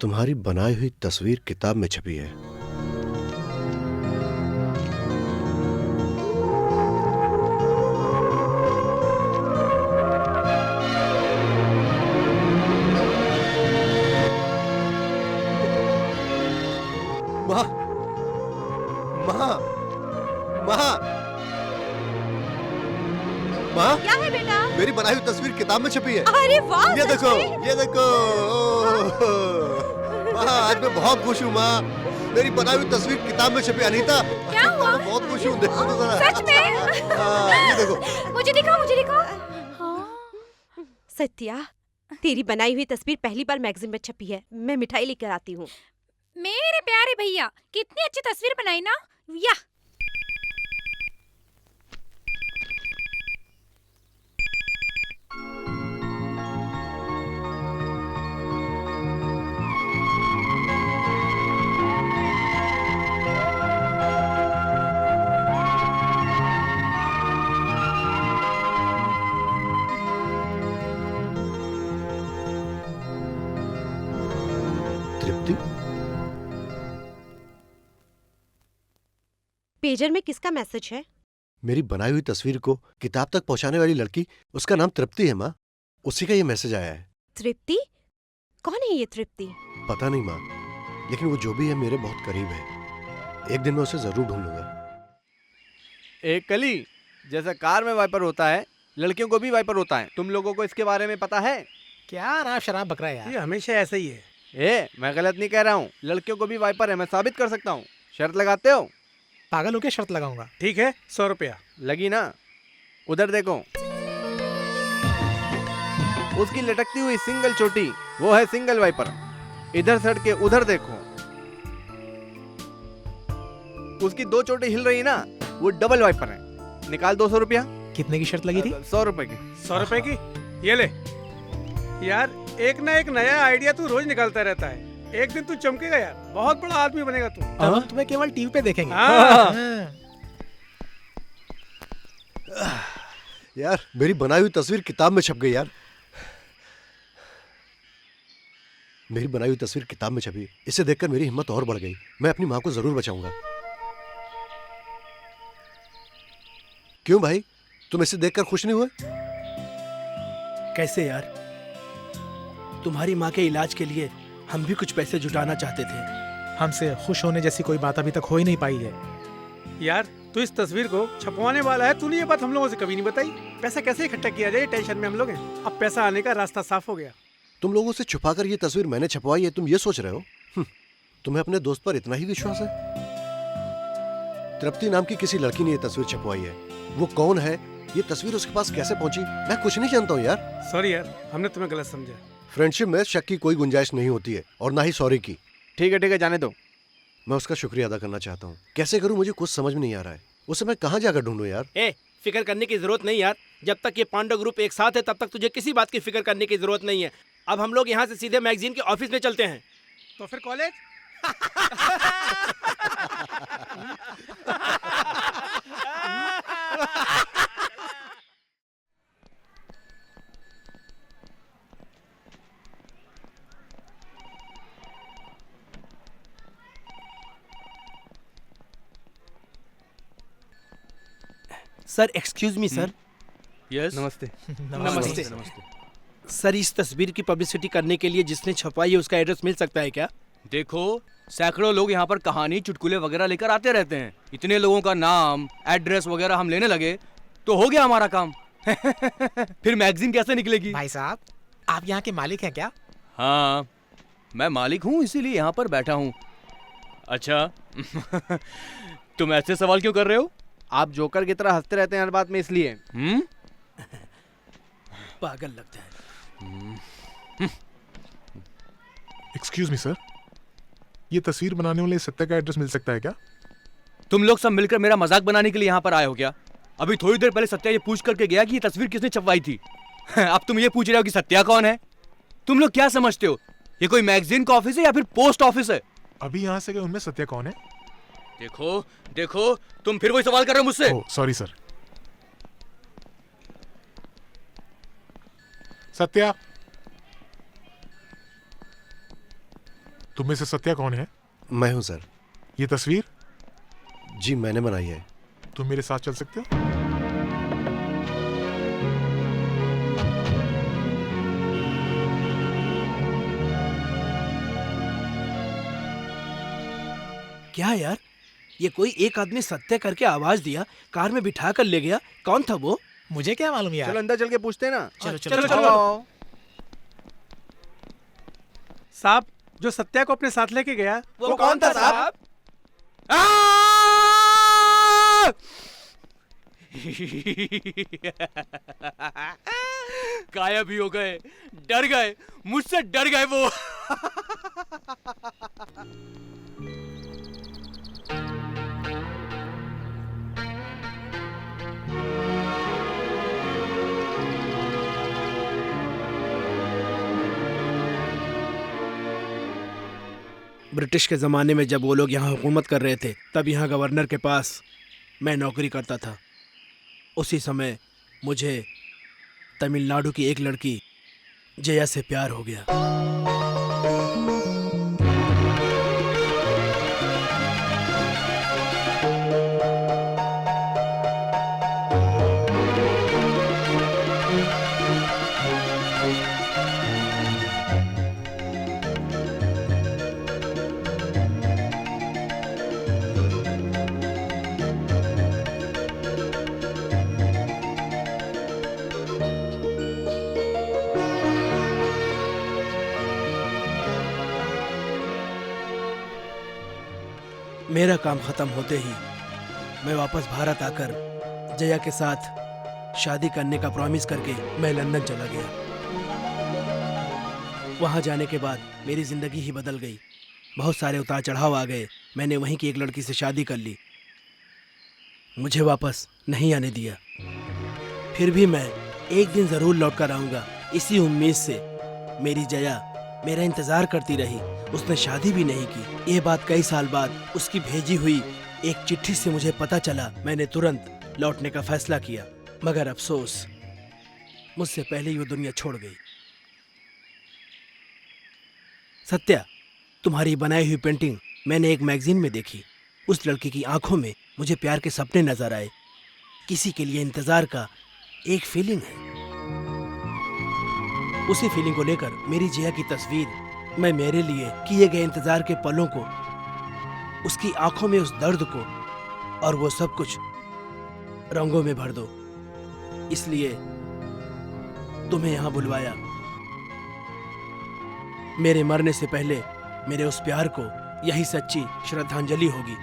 तुम्हारी बनाई हुई तस्वीर किताब में छपी है। माँ, माँ, माँ, माँ, क्या है बेटा? मेरी बनाई हुई तस्वीर किताब में छपी है। अरे वाह, ये सच देखो, में? ये देखो। माँ, आज मैं बहुत खुश हूँ माँ, मेरी बनाई हुई तस्वीर किताब में छपी। अनीता, क्या हुआ? मैं बहुत खुश हूँ, देखो तो जरा। सच में? हाँ, ये देखो। मुझे दिखाओ, मुझे दिखाओ। सत्या, तेरी बनाई हुई तस्वीर पहली बार मैगजीन में छपी है। मैं मिठाई लेकर आती हूँ। मेरे प्यारे भैया, कितनी अच्छी तस्वीर बनाई ना। या तृप्ति, पेजर में किसका मैसेज है? मेरी बनाई हुई तस्वीर को किताब तक पहुंचाने वाली लड़की, उसका नाम तृप्ति है माँ। उसी का ये मैसेज आया है। तृप्ति? कौन है ये तृप्ति? पता नहीं माँ, लेकिन वो जो भी है मेरे बहुत करीब है। एक दिन मैं उसे जरूर ढूंढ लूंगा। एक कली, जैसा कार में वाइपर होता है, लड़कियों को भी वाइपर होता है। तुम लोगों को इसके बारे में पता है? क्या ना शराब बकरा है यार। ये हमेशा ऐसा ही है। मैं गलत नहीं कह रहा हूँ, लड़कियों को भी वाइपर है, मैं साबित कर सकता हूँ। शर्त लगाते हो? पागल होके शर्त लगाऊंगा। ठीक है, 100 रुपया। लगी ना? उधर देखो, उसकी लटकती हुई सिंगल चोटी, वो है सिंगल वाइपर। इधर सड़ के उधर देखो, उसकी 2 चोटी हिल रही ना, वो डबल वाइपर है। निकाल 200 रुपया। कितने की शर्त लगी थी? 100 रुपए की। 100 रुपए की? ये ले यार, एक ना एक नया आइडिया तू रोज निकालता रहता है। एक दिन तू चमकेगा यार, बहुत बड़ा आदमी बनेगा तू। तब हम तुम्हें केवल टीवी पे देखेंगे। यार, मेरी बनाई हुई तस्वीर किताब में छप गई यार। मेरी बनाई हुई तस्वीर किताब में छपी, इसे देखकर मेरी हिम्मत और बढ़ गई। मैं अपनी माँ को जरूर बचाऊंगा। क्यों भाई, तुम इसे देखकर खुश नहीं हुए? कैसे यार, तुम्हारी माँ के इलाज के लिए हम भी कुछ पैसे जुटाना चाहते थे। हमसे खुश होने जैसी कोई बात अभी तक हो ही नहीं पाई है। यार, तू इस तस्वीर को छपवाने वाला है, तूने ये बात हम लोगों से कभी नहीं बताई। पैसा कैसे इकट्ठा किया जाए, टेंशन में हम लोग हैं। अब पैसा आने का रास्ता साफ हो गया। तुम लोगों से छुपाकर ये तस्वीर मैंने छपवाई है, तुम ये सोच रहे हो? तुम्हें अपने दोस्त पर इतना ही विश्वास है? तृप्ति नाम की किसी लड़की ने ये तस्वीर छपवाई है। वो कौन है, ये तस्वीर उसके पास कैसे पहुंची, मैं कुछ नहीं जानता हूँ यार। सॉरी यार, हमने तुम्हें गलत समझा। फ्रेंडशिप में शक की कोई गुंजाइश नहीं होती है और ना ही सॉरी की। ठीक है जाने दो। मैं उसका शुक्रिया अदा करना चाहता हूँ। कैसे करूँ मुझे कुछ समझ में नहीं आ रहा है। उसे मैं कहाँ जाकर ढूंढूं यार। ए, फिक्र करने की जरूरत नहीं यार। जब तक ये पांडव ग्रुप एक साथ है तब तक तुझे किसी बात की फिक्र करने की जरूरत नहीं है। अब हम लोग यहाँ से सीधे मैगजीन के ऑफिस में चलते हैं। तो फिर college? Sir excuse me sir. Yes नमस्ते। नमस्ते। सर इस तस्वीर की पब्लिसिटी करने के लिए जिसने छपवाई है उसका एड्रेस मिल सकता है क्या? देखो, सैकड़ों लोग यहाँ पर कहानी चुटकुले वगैरह लेकर आते रहते हैं। इतने लोगों का नाम एड्रेस वगैरह हम लेने लगे तो हो गया हमारा काम। फिर मैगजीन कैसे निकलेगी? भाई साहब, आप यहाँ के मालिक हैं क्या? हाँ, मैं मालिक हूँ, इसीलिए यहाँ पर बैठा हूँ। अच्छा तुम ऐसे सवाल क्यों कर रहे हो? आप जोकर की तरह हंसते रहते हैं हर बात में, इसलिए। पागल लगता है। एक्सक्यूज मी सर, ये तस्वीर बनाने वाले सत्या का एड्रेस मिल सकता है क्या? तुम लोग सब मिलकर मेरा मजाक बनाने के लिए यहाँ पर आए हो क्या? अभी थोड़ी देर पहले सत्या ये पूछ करके गया कि ये तस्वीर किसने छपवाई थी। अब तुम ये पूछ रहे हो कि सत्या कौन है? तुम लोग क्या समझते हो, ये कोई मैगजीन का ऑफिस है या फिर पोस्ट ऑफिस है? अभी यहाँ से गए उनमें सत्या कौन है? देखो देखो, तुम फिर वही सवाल कर रहे हो मुझसे। Sorry sir. सत्या, तुम में से सत्या कौन है? मैं हूं सर। ये तस्वीर? जी मैंने बनाई है। तुम मेरे साथ चल सकते हो? क्या यार, ये कोई एक आदमी सत्य करके आवाज दिया, कार में बिठा कर ले गया। कौन था वो? मुझे क्या मालूम यार। चलो अंदर चल के पूछते हैं ना। चलो। साहब, जो सत्या को अपने साथ लेके गया वो कौन था साहब? गायब ही हो गए, डर गए, मुझसे डर गए वो। ब्रिटिश के ज़माने में जब वो लोग यहाँ हुकूमत कर रहे थे तब यहाँ गवर्नर के पास मैं नौकरी करता था। उसी समय मुझे तमिलनाडु की एक लड़की जया से प्यार हो गया। मेरा काम खत्म होते ही मैं वापस भारत आकर जया के साथ शादी करने का प्रॉमिस करके मैं लंदन चला गया। वहां जाने के बाद मेरी जिंदगी ही बदल गई। बहुत सारे उतार चढ़ाव आ गए। मैंने वहीं की एक लड़की से शादी कर ली। मुझे वापस नहीं आने दिया। फिर भी मैं एक दिन जरूर लौट कर आऊंगा, इसी उम्मीद से मेरी जया मेरा इंतजार करती रही। उसने शादी भी नहीं की। ये बात कई साल बाद उसकी भेजी हुई एक चिट्ठी से मुझे पता चला। मैंने तुरंत लौटने का फैसला किया, मगर अफसोस मुझसे पहले ही वो दुनिया छोड़ गई। सत्या, तुम्हारी बनाई हुई पेंटिंग मैंने एक मैगजीन में देखी। उस लड़की की आंखों में मुझे प्यार के सपने नजर आए। किसी के लिए इंतजार का एक फीलिंग है। उसी फीलिंग को लेकर मेरी जया की तस्वीर मैं मेरे लिए किए गए इंतजार के पलों को, उसकी आंखों में उस दर्द को और वो सब कुछ रंगों में भर दो। इसलिए तुम्हें यहां बुलवाया। मेरे मरने से पहले मेरे उस प्यार को यही सच्ची श्रद्धांजलि होगी।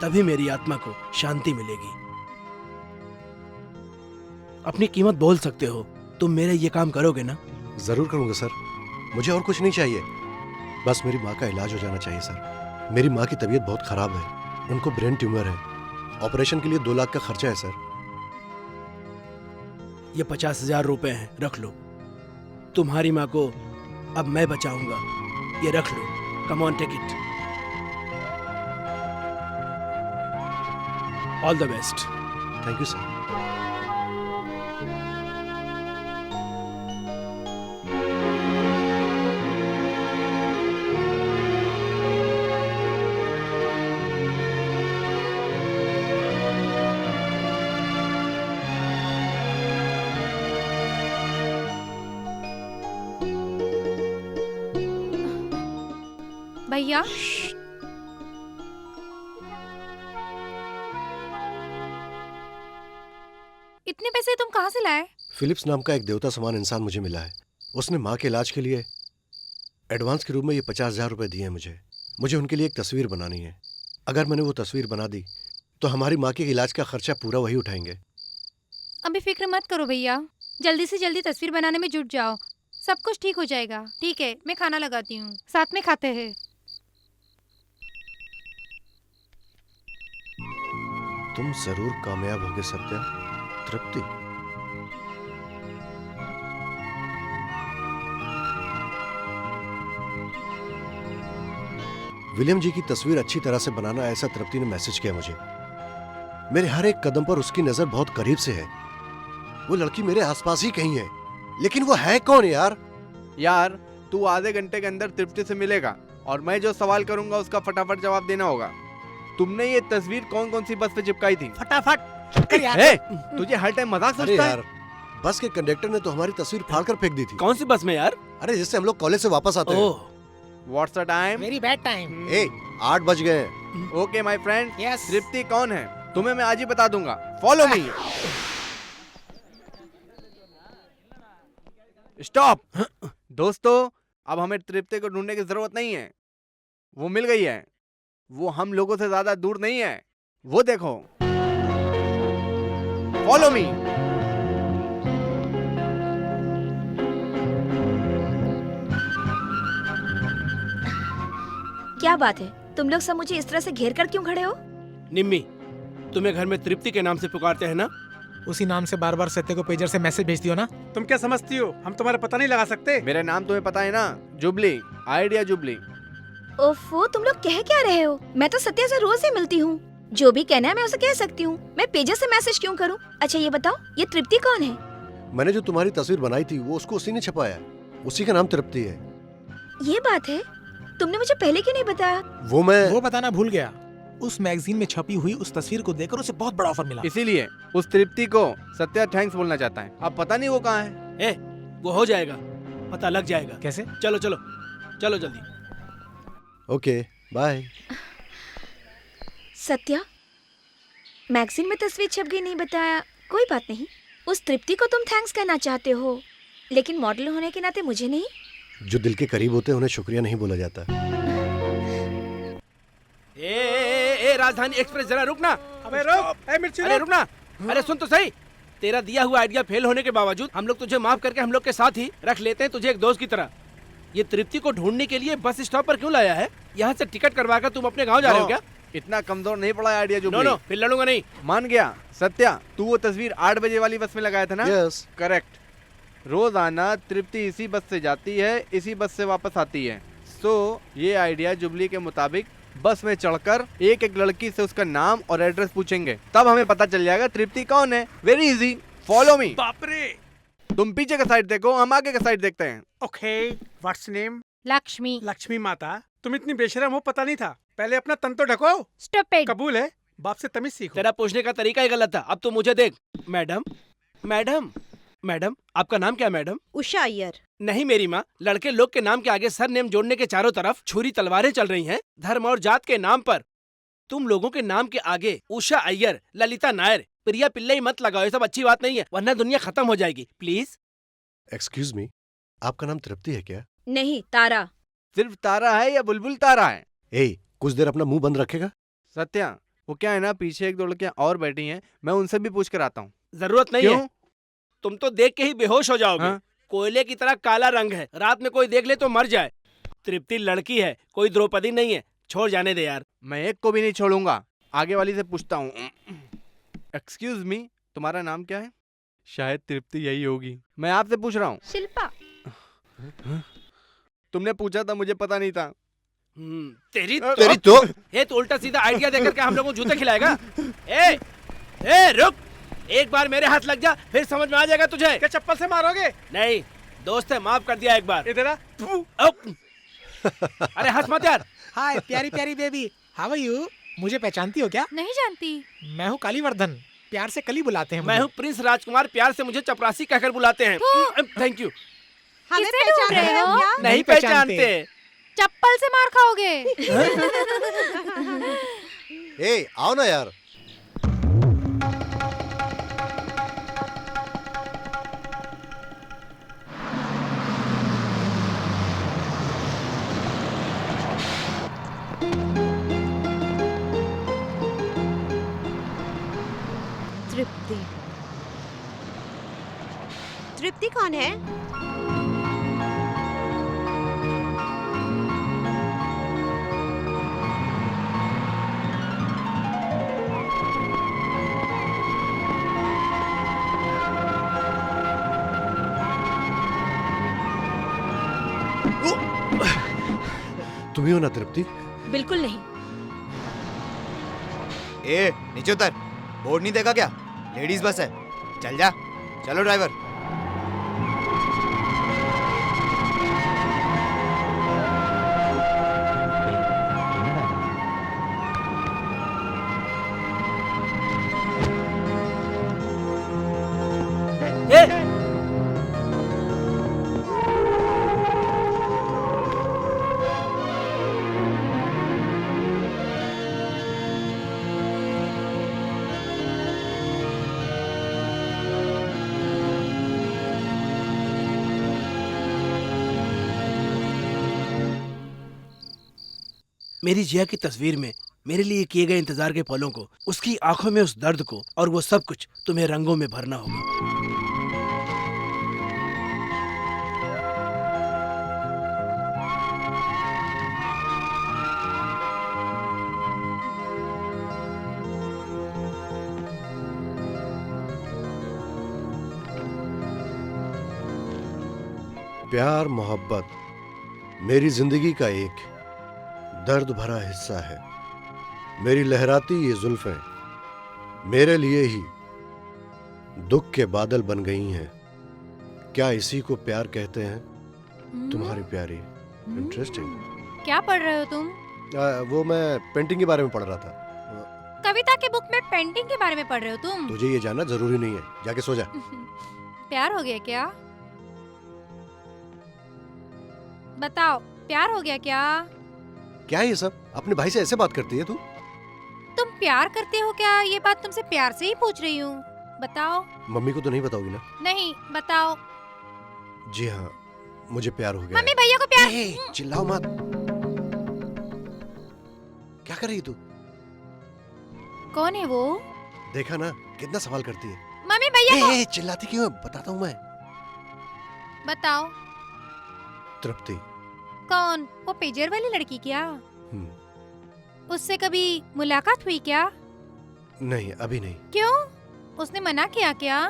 तभी मेरी आत्मा को शांति मिलेगी। अपनी कीमत बोल सकते हो। तुम मेरे ये काम करोगे ना? जरूर करूंगा सर, मुझे और कुछ नहीं चाहिए, बस मेरी माँ का इलाज हो जाना चाहिए सर। मेरी माँ की तबीयत बहुत खराब है, उनको ब्रेन ट्यूमर है, ऑपरेशन के लिए 2 लाख का खर्चा है सर। ये 50,000 रुपए हैं, रख लो। तुम्हारी माँ को अब मैं बचाऊंगा, ये रख लो। Come on, take it. All the best. Thank you sir. भैया, इतने पैसे तुम कहाँ से लाए? फिलिप्स नाम का एक देवता समान इंसान मुझे मिला है। उसने माँ के इलाज के लिए एडवांस के रूप में ये 50,000 रुपए दिए हैं मुझे। मुझे उनके लिए एक तस्वीर बनानी है। अगर मैंने वो तस्वीर बना दी तो हमारी माँ के इलाज का खर्चा पूरा वही उठाएंगे। अभी फिक्र मत करो भैया, जल्दी से जल्दी तस्वीर बनाने में जुट जाओ, सब कुछ ठीक हो जाएगा। ठीक है, मैं खाना लगाती हूँ, साथ में खाते हैं। तुम जरूर कामयाब होगे सत्या। तृप्ति। विलियम जी की तस्वीर अच्छी तरह से बनाना, ऐसा तृप्ति ने मैसेज किया मुझे। मेरे हर एक कदम पर उसकी नजर बहुत करीब से है। वो लड़की मेरे आसपास ही कहीं है, लेकिन वो है कौन यार? यार तू आधे घंटे के अंदर तृप्ति से मिलेगा और मैं जो सवाल करूंगा उसका फटाफट जवाब देना होगा। तुमने ये तस्वीर कौन कौन सी बस पे चिपकाई थी? फटाफट। तुझे हर टाइम मजाक अरे सोचता है? यार, बस के कंडक्टर ने तो हमारी तस्वीर फाड़कर फेंक दी थी। कौन सी बस में यार? अरे जिससे हम लोग कॉलेज से वापस आते हैं। What's the time? Very bad time. 8 बज गए हैं। Okay my friend, yes. Tripti कौन है तुम्हें मैं आज ही बता दूंगा। Follow me. स्टॉप। दोस्तों, अब हमें तृप्ति को ढूंढने की जरूरत नहीं है, वो मिल गई है। वो हम लोगों से ज्यादा दूर नहीं है, वो देखो। Follow me. क्या बात है, तुम लोग सब मुझे इस तरह से घेर कर क्यों खड़े हो? निम्मी, तुम्हें घर में तृप्ति के नाम से पुकारते हैं ना? उसी नाम से बार बार सत्य को पेजर से मैसेज भेजती हो ना? तुम क्या समझती हो हम तुम्हारा पता नहीं लगा सकते? मेरा नाम तुम्हें पता है ना, जुबली, आइडिया जुबली। ओफो, तुम लोग कह क्या रहे हो? मैं तो सत्या से रोज ही मिलती हूँ, जो भी कहना है मैं उसे कह सकती हूँ। मैं पेजर से मैसेज क्यों करूँ? अच्छा ये बताओ, ये तृप्ति कौन है? मैंने जो तुम्हारी तस्वीर बनाई थी वो उसको उसी ने छपाया। उसी का नाम तृप्ति है। ये बात है, तुमने मुझे पहले क्यों नहीं बताया? वो बताना भूल गया। उस मैगजीन में छपी हुई उस तस्वीर को देखकर उसे बहुत बड़ा ऑफर मिला। इसीलिए उस तृप्ति को सत्या थैंक्स बोलना चाहता है। अब पता नहीं वो कहाँ है। वो हो जाएगा, पता लग जाएगा। कैसे? चलो चलो चलो जल्दी। Okay bye. सत्या, मैगजीन में तस्वीर छप गई, नहीं बताया। कोई बात नहीं, उस तृप्ति को तुम थैंक्स कहना चाहते हो, लेकिन मॉडल होने के नाते मुझे नहीं। जो दिल के करीब होते हैं उन्हें शुक्रिया नहीं बोला जाता। ए राजधानी एक्सप्रेस जरा रुकना। अबे रुक, ए मिर्ची अरे रुक। रुकना। अरे सुन तो सही, तेरा दिया हुआ आइडिया फेल होने के बावजूद हम लोग तुझे माफ करके हम लोग के साथ ही रख लेते हैं, तुझे एक दोस्त की तरह। ये तृप्ति को ढूंढने के लिए बस स्टॉप पर क्यों लाया है? यहाँ से टिकट करवा कर तुम अपने गाँव जा रहे हो क्या? इतना कमजोर नहीं पड़ा आइडिया जुबली। नो, फिर लड़ूंगा नहीं। मान गया। सत्या, तू वो तस्वीर 8 बजे वाली बस में लगाया था ना? Yes correct. रोजाना तृप्ति इसी बस से जाती है, इसी बस से वापस आती है। सो ये आइडिया जुबली के मुताबिक बस में चढ़कर एक एक लड़की से उसका नाम और एड्रेस पूछेंगे, तब हमें पता चल जाएगा तृप्ति कौन है। Very easy, follow me. बाप रे। तुम पीछे का साइड देखो, हम आगे का साइड देखते हैं। Okay, what's name? Lakshmi. Lakshmi माता, तुम इतनी बेशरम हो पता नहीं था। पहले अपना तन तो ढको। स्टूपिड। कबूल है, बाप से तमीज सीखो। तेरा पूछने का तरीका ही गलत था। अब तो मुझे देख। मैडम मैडम मैडम, आपका नाम क्या है मैडम? उषा अय्यर। नहीं मेरी माँ, लड़के लोग के नाम के आगे सर नेम जोड़ने के चारों तरफ छुरी तलवारें चल रही हैं, धर्म और जात के नाम पर। तुम लोगों के नाम के आगे उषा अय्यर, ललिता नायर, प्रिया पिल्लई मत लगाओ, ये सब अच्छी बात नहीं है, वरना दुनिया खत्म हो जाएगी। प्लीज। एक्सक्यूज मी, आपका नाम तृप्ति है क्या? नहीं, तारा। सिर्फ तारा है या बुलबुल तारा है? कुछ देर अपना मुंह बंद रखेगा? सत्या, वो क्या है ना, पीछे एक दो लड़कियां और बैठी हैं, मैं उनसे भी पूछ कर आता हूँ। जरूरत नहीं क्यों? है, तुम तो देख के ही बेहोश हो जाओगे। हाँ? कोयले की तरह काला रंग है, रात में कोई देख ले तो मर जाए। तृप्ति लड़की है, कोई द्रौपदी नहीं है। छोड़ जाने दे यार। मैं एक को भी नहीं छोड़ूंगा। आगे वाली से पूछता हूँ। एक्सक्यूज मी, तुम्हारा नाम क्या है? शायद तृप्ति यही होगी। मैं आपसे पूछ रहा हूँ। शिल्पा। तुमने पूछा था, मुझे पता नहीं था। तेरी तो ये तो उल्टा सीधा आइडिया देकर के हम लोगों को जूते खिलाएगा। ए रुक, एक बार मेरे हाथ लग जा, फिर समझ में आ जाएगा तुझे। क्या चप्पल से मारोगे? नहीं, दोस्त है, माफ कर दिया एक बार। इधर आ। अरे हंस मत यार। हाय प्यारी प्यारी बेबी, हाउ आर यू? मुझे पहचानती हो क्या? नहीं जानती। मैं हूँ कालीवर्धन, प्यार से कली बुलाते हैं मैं मुझे। हूँ प्रिंस राजकुमार, प्यार से मुझे चपरासी कहकर बुलाते हैं। Thank you. हमें किसे ढूंढ रहे हो? नहीं पहचानते। चप्पल से मार खाओगे। ए आओ ना यार। तृप्ति। तृप्ति कौन है? तुम ही हो ना तृप्ति? बिल्कुल नहीं। ए नीचे उतर, बोर्ड नहीं देखा क्या? लेडीज बस है, चल जा। चलो ड्राइवर। मेरी जिया की तस्वीर में मेरे लिए किए गए इंतजार के पलों को, उसकी आंखों में उस दर्द को, और वो सब कुछ तुम्हें रंगों में भरना होगा। प्यार मोहब्बत मेरी जिंदगी का एक दर्द भरा हिस्सा है। मेरी लहराती ये जुल्फें मेरे लिए ही दुख के बादल बन गई हैं। क्या इसी को प्यार कहते हैं? तुम्हारी प्यारी। इंटरेस्टिंग। क्या पढ़ रहे हो तुम? वो मैं पेंटिंग के बारे में पढ़ रहा था। कविता के बुक में पेंटिंग के बारे में पढ़ रहे हो तुम? तुझे ये जानना जरूरी नहीं है, जाके सो जा। प्यार हो गया क्या? बताओ, प्यार हो गया क्या? क्या है ये सब? अपने भाई से ऐसे बात करती है तू? तुम प्यार करते हो क्या? ये बात तुमसे प्यार से ही पूछ रही हूँ। बताओ। मम्मी को तो नहीं बताओगी ना? नहीं, बताओ। जी हाँ, मुझे प्यार हो गया। मम्मी भैया को प्यार। चिल्लाओ मत। क्या कर रही तू? कौन है वो? देखा ना कितना सवाल करती है। मम्मी भैया को। चिल्लाती क्यों है? बताता हूँ मैं। बताओ। तृप्ति। कौन? वो पेजर वाली लड़की क्या? उससे कभी मुलाकात हुई क्या? नहीं, अभी नहीं। क्यों? उसने मना किया क्या?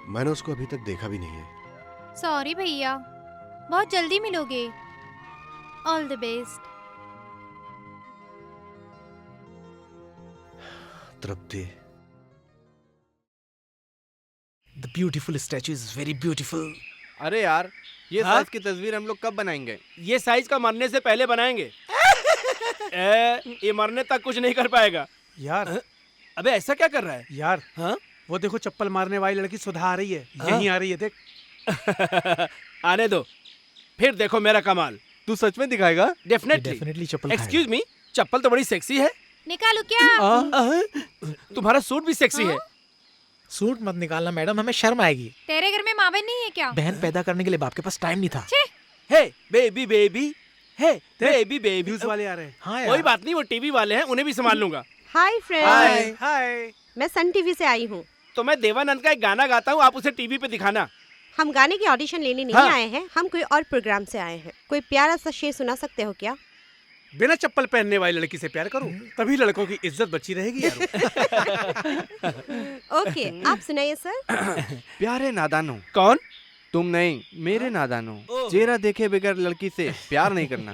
मैंने उसको अभी तक देखा भी नहीं है। सॉरी भैया, बहुत जल्दी मिलोगे। All the best. Tripti. The beautiful statue is very beautiful. अरे यार, ये हाँ? साइज की तस्वीर हम लोग कब बनाएंगे? ये साइज का मरने से पहले बनाएंगे। ये मरने तक कुछ नहीं कर पाएगा यार। अबे ऐसा क्या कर रहा है यार? हाँ? वो देखो, चप्पल मारने वाली लड़की सुधा आ रही है। यहीं आ रही है, देख। आने दो, फिर देखो मेरा कमाल। तू सच में दिखाएगा? डेफिनेटली चप्पल। एक्सक्यूज मी, चप्पल तो बड़ी सेक्सी है। निकालू क्या? तुम्हारा सूट भी सेक्सी है। सूट मत निकालना मैडम, हमें शर्म आएगी। तेरे घर में माँ बहन नहीं है क्या? बहन पैदा करने के लिए बाप के पास टाइम नहीं था। हे बेबी बेबी, हे बेबी बेबी। न्यूज़ वाले आ रहे हैं। हाँ कोई बात नहीं, वो टीवी वाले हैं, उन्हें भी संभाल लूंगा। Hi friend. Hi hi. मैं सन टीवी से आई हूँ। तो मैं देवानंद का एक गाना गाता हूँ, आप उसे टीवी पे दिखाना। हम गाने की ऑडिशन लेने नहीं हाँ। आए हैं, हम कोई और प्रोग्राम से आए हैं। कोई प्यारा सा शेर सुना सकते हो क्या? बिना चप्पल पहनने वाली लड़की से प्यार करूं तभी लड़कों की इज्जत बची रहेगी यार। ओके, आप सुनाइए सर। प्यारे नादानो। कौन? तुम नहीं, मेरे नादानो। चेहरा देखे बगैर लड़की से प्यार नहीं करना,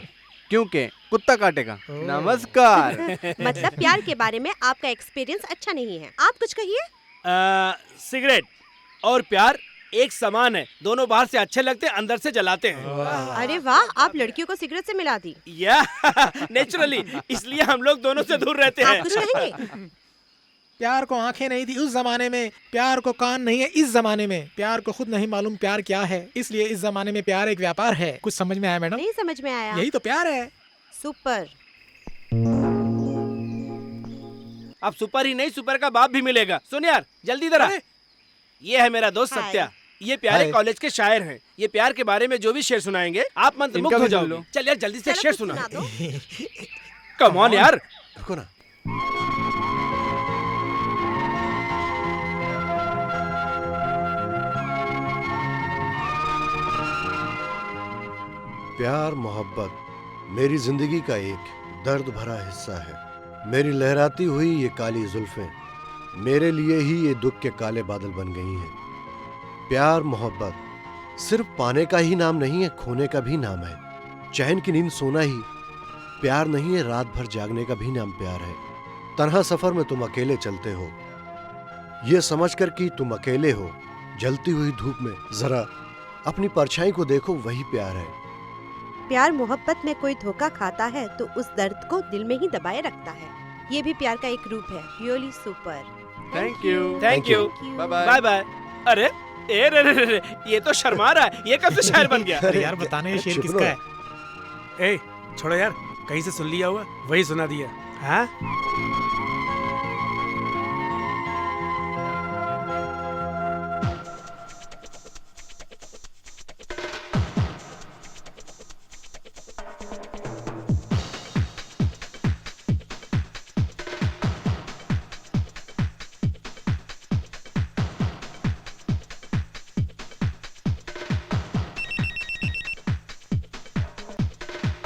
क्योंकि कुत्ता काटेगा। नमस्कार। मतलब प्यार के बारे में आपका एक्सपीरियंस अच्छा नहीं है। आप कुछ कहिए। सिगरेट और प्यार एक समान है, दोनों बाहर से अच्छे लगते हैं, अंदर से जलाते हैं। अरे वाह, आप लड़कियों को सिगरेट से मिला दी। या नेचुरली, इसलिए हम लोग दोनों से दूर रहते हैं। आप कुछ कहेंगे? प्यार को आंखें नहीं थी उस जमाने में, प्यार को कान नहीं है इस जमाने में, प्यार को खुद नहीं मालूम प्यार क्या है, इसलिए इस जमाने में प्यार एक व्यापार है। कुछ समझ में आया मैडम? नहीं समझ में आया। यही तो प्यार है। सुपर। अब सुपर ही नहीं, सुपर का बाप भी मिलेगा। सुन यार, जल्दी इधर आ। ये है मेरा दोस्त सत्या, ये प्यारे कॉलेज के शायर हैं। ये प्यार के बारे में जो भी शेर सुनाएंगे आप मंत्रमुग्ध हो जाओगे। चल यार जल्दी से शेर सुना। कम ऑन यार। रुको ना। प्यार मोहब्बत मेरी जिंदगी का एक दर्द भरा हिस्सा है। मेरी लहराती हुई ये काली जुल्फें मेरे लिए ही ये दुख के काले बादल बन गई हैं। प्यार मोहब्बत सिर्फ पाने का ही नाम नहीं है, खोने का भी नाम है। चैन की नींद सोना ही प्यार नहीं है, रात भर जागने का भी नाम प्यार है। तन्हा सफर में तुम अकेले चलते हो, ये समझकर कि तुम अकेले हो। जलती हुई धूप में जरा अपनी परछाई को देखो, वही प्यार है। प्यार मोहब्बत में कोई धोखा खाता है तो उस दर्द को दिल में ही दबाए रखता है। ये भी प्यार का एक रूप है। Really super. Thank you. Thank you. Bye bye. Bye bye. अरे ए रे रे रे, ये तो शर्मा रहा है। ये कब से शायर बन गया? अरे यार बताने ये शेर किसका है? ए छोड़ो यार, कहीं से सुन लिया हुआ वही सुना दिया। हाँ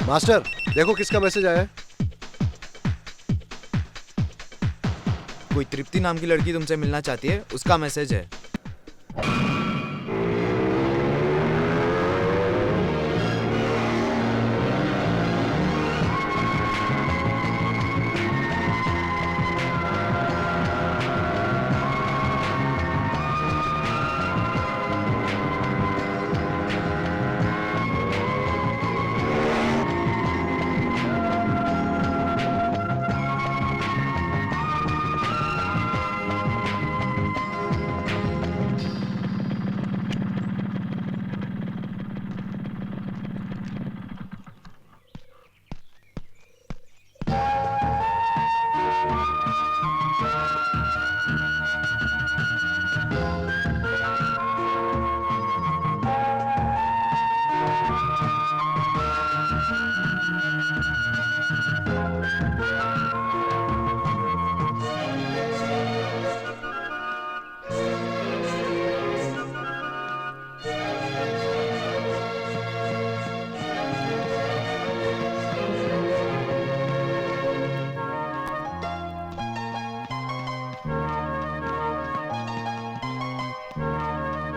मास्टर देखो किसका मैसेज आया है। कोई तृप्ति नाम की लड़की तुमसे मिलना चाहती है, उसका मैसेज है।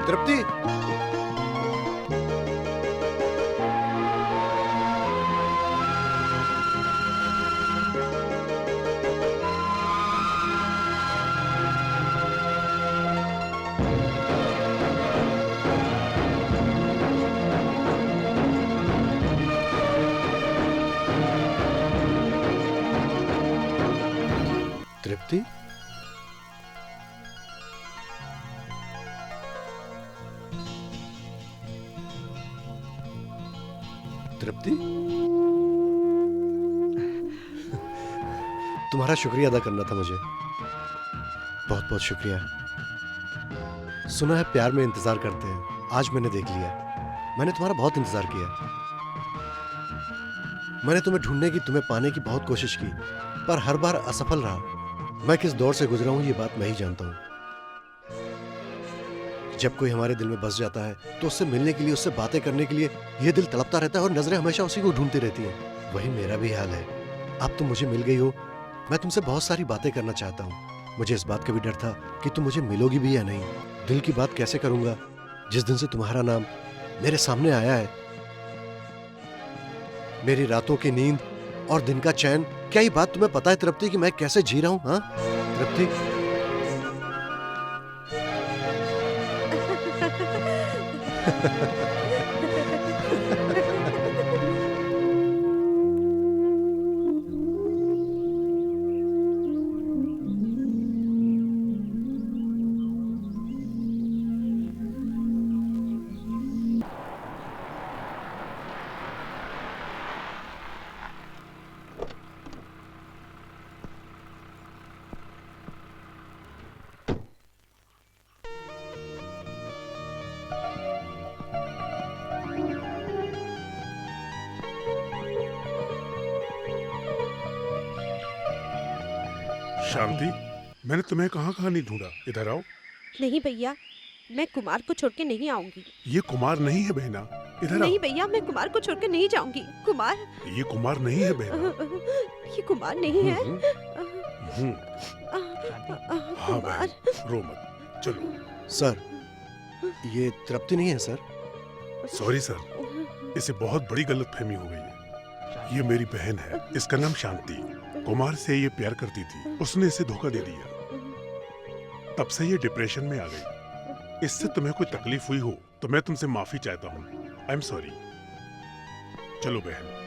तृप्ति, तृप्ति, तृप्ति, तुम्हारा शुक्रिया अदा करना था मुझे। बहुत बहुत शुक्रिया। सुना है प्यार में इंतजार करते हैं, आज मैंने देख लिया। मैंने तुम्हारा बहुत इंतजार किया। मैंने तुम्हें ढूंढने की, तुम्हें पाने की बहुत कोशिश की, पर हर बार असफल रहा। मैं किस दौर से गुजरा हूं ये बात मैं ही जानता हूं। जब कोई हमारे दिल में बस जाता है तो उससे मिलने के लिए, उससे बातें करने के लिए ये दिल तड़पता रहता है और नजरें हमेशा उसी को ढूंढती रहती हैं। वही मेरा भी हाल है। अब तुम मुझे मिल गई हो, मैं तुमसे बहुत सारी बातें करना चाहता हूँ। मुझे इस बात का भी डर था कि तुम मुझे मिलोगी भी या नहीं। दिल की बात कैसे करूंगा जिस दिन से तुम्हारा नाम मेरे सामने आया है। मेरी रातों की नींद और दिन का चैन, क्या ये बात तुम्हें पता है तृप्ति कि मैं कैसे जी रहा हूं? हाँ तृप्ति, शांति, मैंने तुम्हें कहाँ कहाँ नहीं ढूंढा। इधर आओ। नहीं भैया, मैं कुमार को छोड़ के नहीं आऊंगी। ये कुमार नहीं है बहना, इधर नहीं आओ। भैया, मैं कुमार को छोड़ के नहीं जाऊंगी। कुमार, ये कुमार नहीं है बहना। ये कुमार नहीं है। हम्म, हाँ कुमार, बहन, रो मत, चलो। सर ये तृप्ति नहीं है सर। सॉरी सर, इसे बहुत बड़ी गलतफहमी हो गई है। ये मेरी बहन है, इसका नाम शांति। कुमार से ये प्यार करती थी, उसने इसे धोखा दे दिया। तब से ये डिप्रेशन में आ गई। इससे तुम्हें कोई तकलीफ हुई हो तो मैं तुमसे माफी चाहता हूँ। आई एम सॉरी। चलो बहन।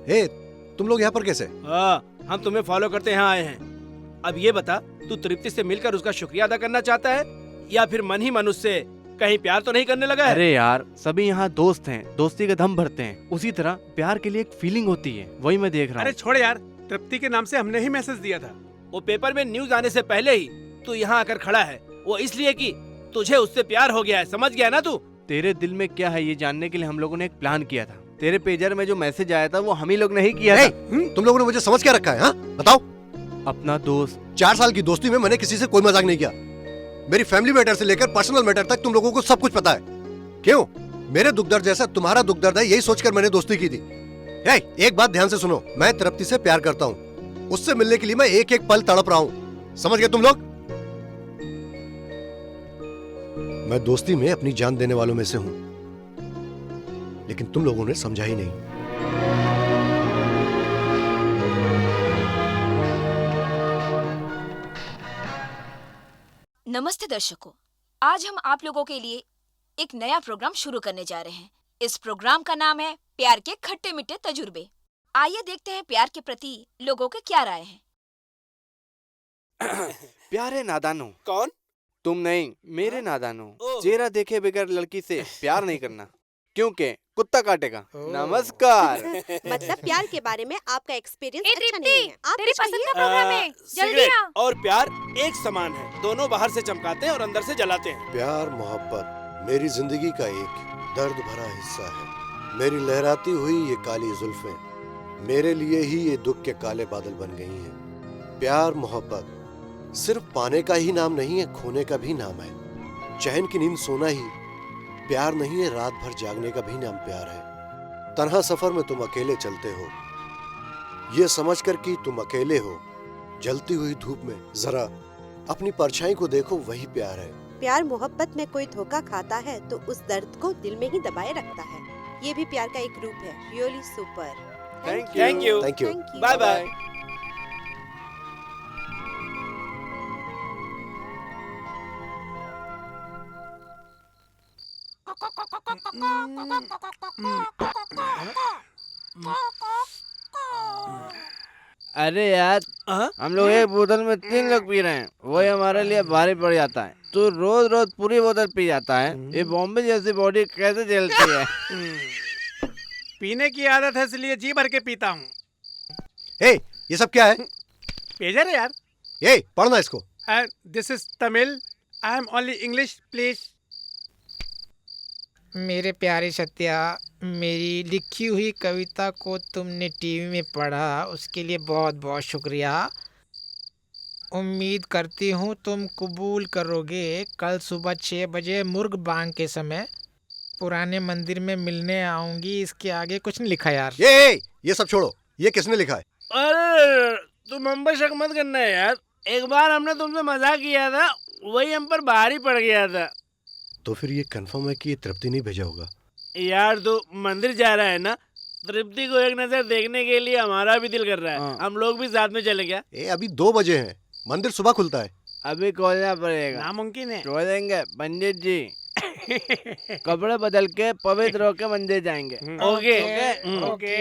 ए, तुम लोग यहाँ पर कैसे? हम तुम्हें फॉलो करते यहाँ आए हैं। अब ये बता, तू तृप्ति से मिलकर उसका शुक्रिया अदा करना चाहता है या फिर मन ही मन उससे कहीं प्यार तो नहीं करने लगा है? अरे यार, सभी यहाँ दोस्त हैं, दोस्ती का दम भरते हैं। उसी तरह प्यार के लिए एक फीलिंग होती है, वही मैं देख रहा अरे हूँ। छोड़ यार, तृप्ति के नाम से हमने ही मैसेज दिया था। वो पेपर में न्यूज आने से पहले ही तू यहाँ आकर खड़ा है, वो इसलिए कि तुझे उससे प्यार हो गया है। समझ गया ना तू? तेरे दिल में क्या है ये जानने के लिए हम लोगों ने एक प्लान किया था। तेरे पेजर में जो मैसेज आया था वो हम ही लोग ने ही किया था। तुम लोगों ने मुझे समझ क्या रखा है? हाँ बताओ। अपना दोस्त। 4 साल की दोस्ती में मैंने किसी से कोई मजाक नहीं किया। मेरी फैमिली मैटर से लेकर पर्सनल मैटर तक तुम लोगों को सब कुछ पता है। क्यों? मेरे दुख दर्द जैसा तुम्हारा दुख दर्द है, यही सोचकर मैंने दोस्ती की थी। एक बात ध्यान से सुनो, मैं तृप्ति से प्यार करता हूँ। उससे मिलने के लिए मैं एक एक पल तड़प रहा हूँ। समझ गए तुम लोग? मैं दोस्ती में अपनी जान देने वालों में से हूं, लेकिन तुम लोगों ने समझा ही नहीं। नमस्ते दर्शकों, आज हम आप लोगों के लिए एक नया प्रोग्राम शुरू करने जा रहे हैं। इस प्रोग्राम का नाम है प्यार के खट्टे मीठे तजुर्बे। आइए देखते हैं प्यार के प्रति लोगों के क्या राय है। प्यारे नादानो। कौन? तुम नहीं, मेरे नादानो। चेहरा देखे बगैर लड़की से प्यार नहीं करना, क्योंकि कुत्ता काटेगा। नमस्कार। मतलब प्यार के बारे में आपका एक्सपीरियंस ए, अच्छा दीप्ति, नहीं है। आप तेरी कुछ पसंद कहिए। का प्रोग्राम है, जल्दी सिगरेट आ। और प्यार एक समान है, दोनों बाहर से चमकाते हैं और अंदर से जलाते हैं। प्यार मोहब्बत मेरी जिंदगी का एक दर्द भरा हिस्सा है। मेरी लहराती हुई ये काली जुल्फें मेरे लिए ही ये दुख के काले बादल बन गई हैं। प्यार मोहब्बत सिर्फ पाने का ही नाम नहीं है, खोने का भी नाम है। चैन की नींद सोना ही प्यार नहीं है, रात भर जागने का भी नाम प्यार है। तन्हा सफर में तुम अकेले चलते हो, ये समझकर कि तुम अकेले हो। जलती हुई धूप में जरा अपनी परछाई को देखो, वही प्यार है। प्यार मोहब्बत में कोई धोखा खाता है तो उस दर्द को दिल में ही दबाए रखता है। ये भी प्यार का एक रूप है। Really super. Thank you. Thank you. Bye bye. अरे यार हम लोग एक बोतल में 3 लोग पी रहे हैं, वही हमारे लिए भारी पड़ जाता है। तू रोज रोज पूरी बोतल पी जाता है, ये बॉम्बे जैसी बॉडी कैसे झेलती है? पीने की आदत है इसलिए जी भर के पीता हूँ। ए, ये सब क्या है? पेजर है यार। ए, पढ़ना इसको। This is Tamil, I am only English please. मेरे प्यारे सत्या, मेरी लिखी हुई कविता को तुमने टीवी में पढ़ा, उसके लिए बहुत बहुत शुक्रिया। उम्मीद करती हूँ तुम कबूल करोगे। कल सुबह 6 बजे मुर्ग बांग के समय पुराने मंदिर में मिलने आऊंगी। इसके आगे कुछ नहीं लिखा यार। ये सब छोड़ो, ये किसने लिखा है? अरे तुम हम पर शक मत करना है यार, एक बार हमने तुमसे मजाक किया था, वही हम पर भारी पड़ गया था। तो फिर ये कंफर्म है कि ये तृप्ति नहीं भेजा होगा? यार तू मंदिर जा रहा है ना, तृप्ति को एक नजर देखने के लिए हमारा भी दिल कर रहा है। हम लोग भी साथ में चले क्या? अभी 2 बजे हैं, मंदिर सुबह खुलता है। अभी खोलना पड़ेगा। नामुमकिन है। खोलेंगे पंडित जी। कपड़े बदल के पवित्र होके मंदिर जाएंगे। ओके ओके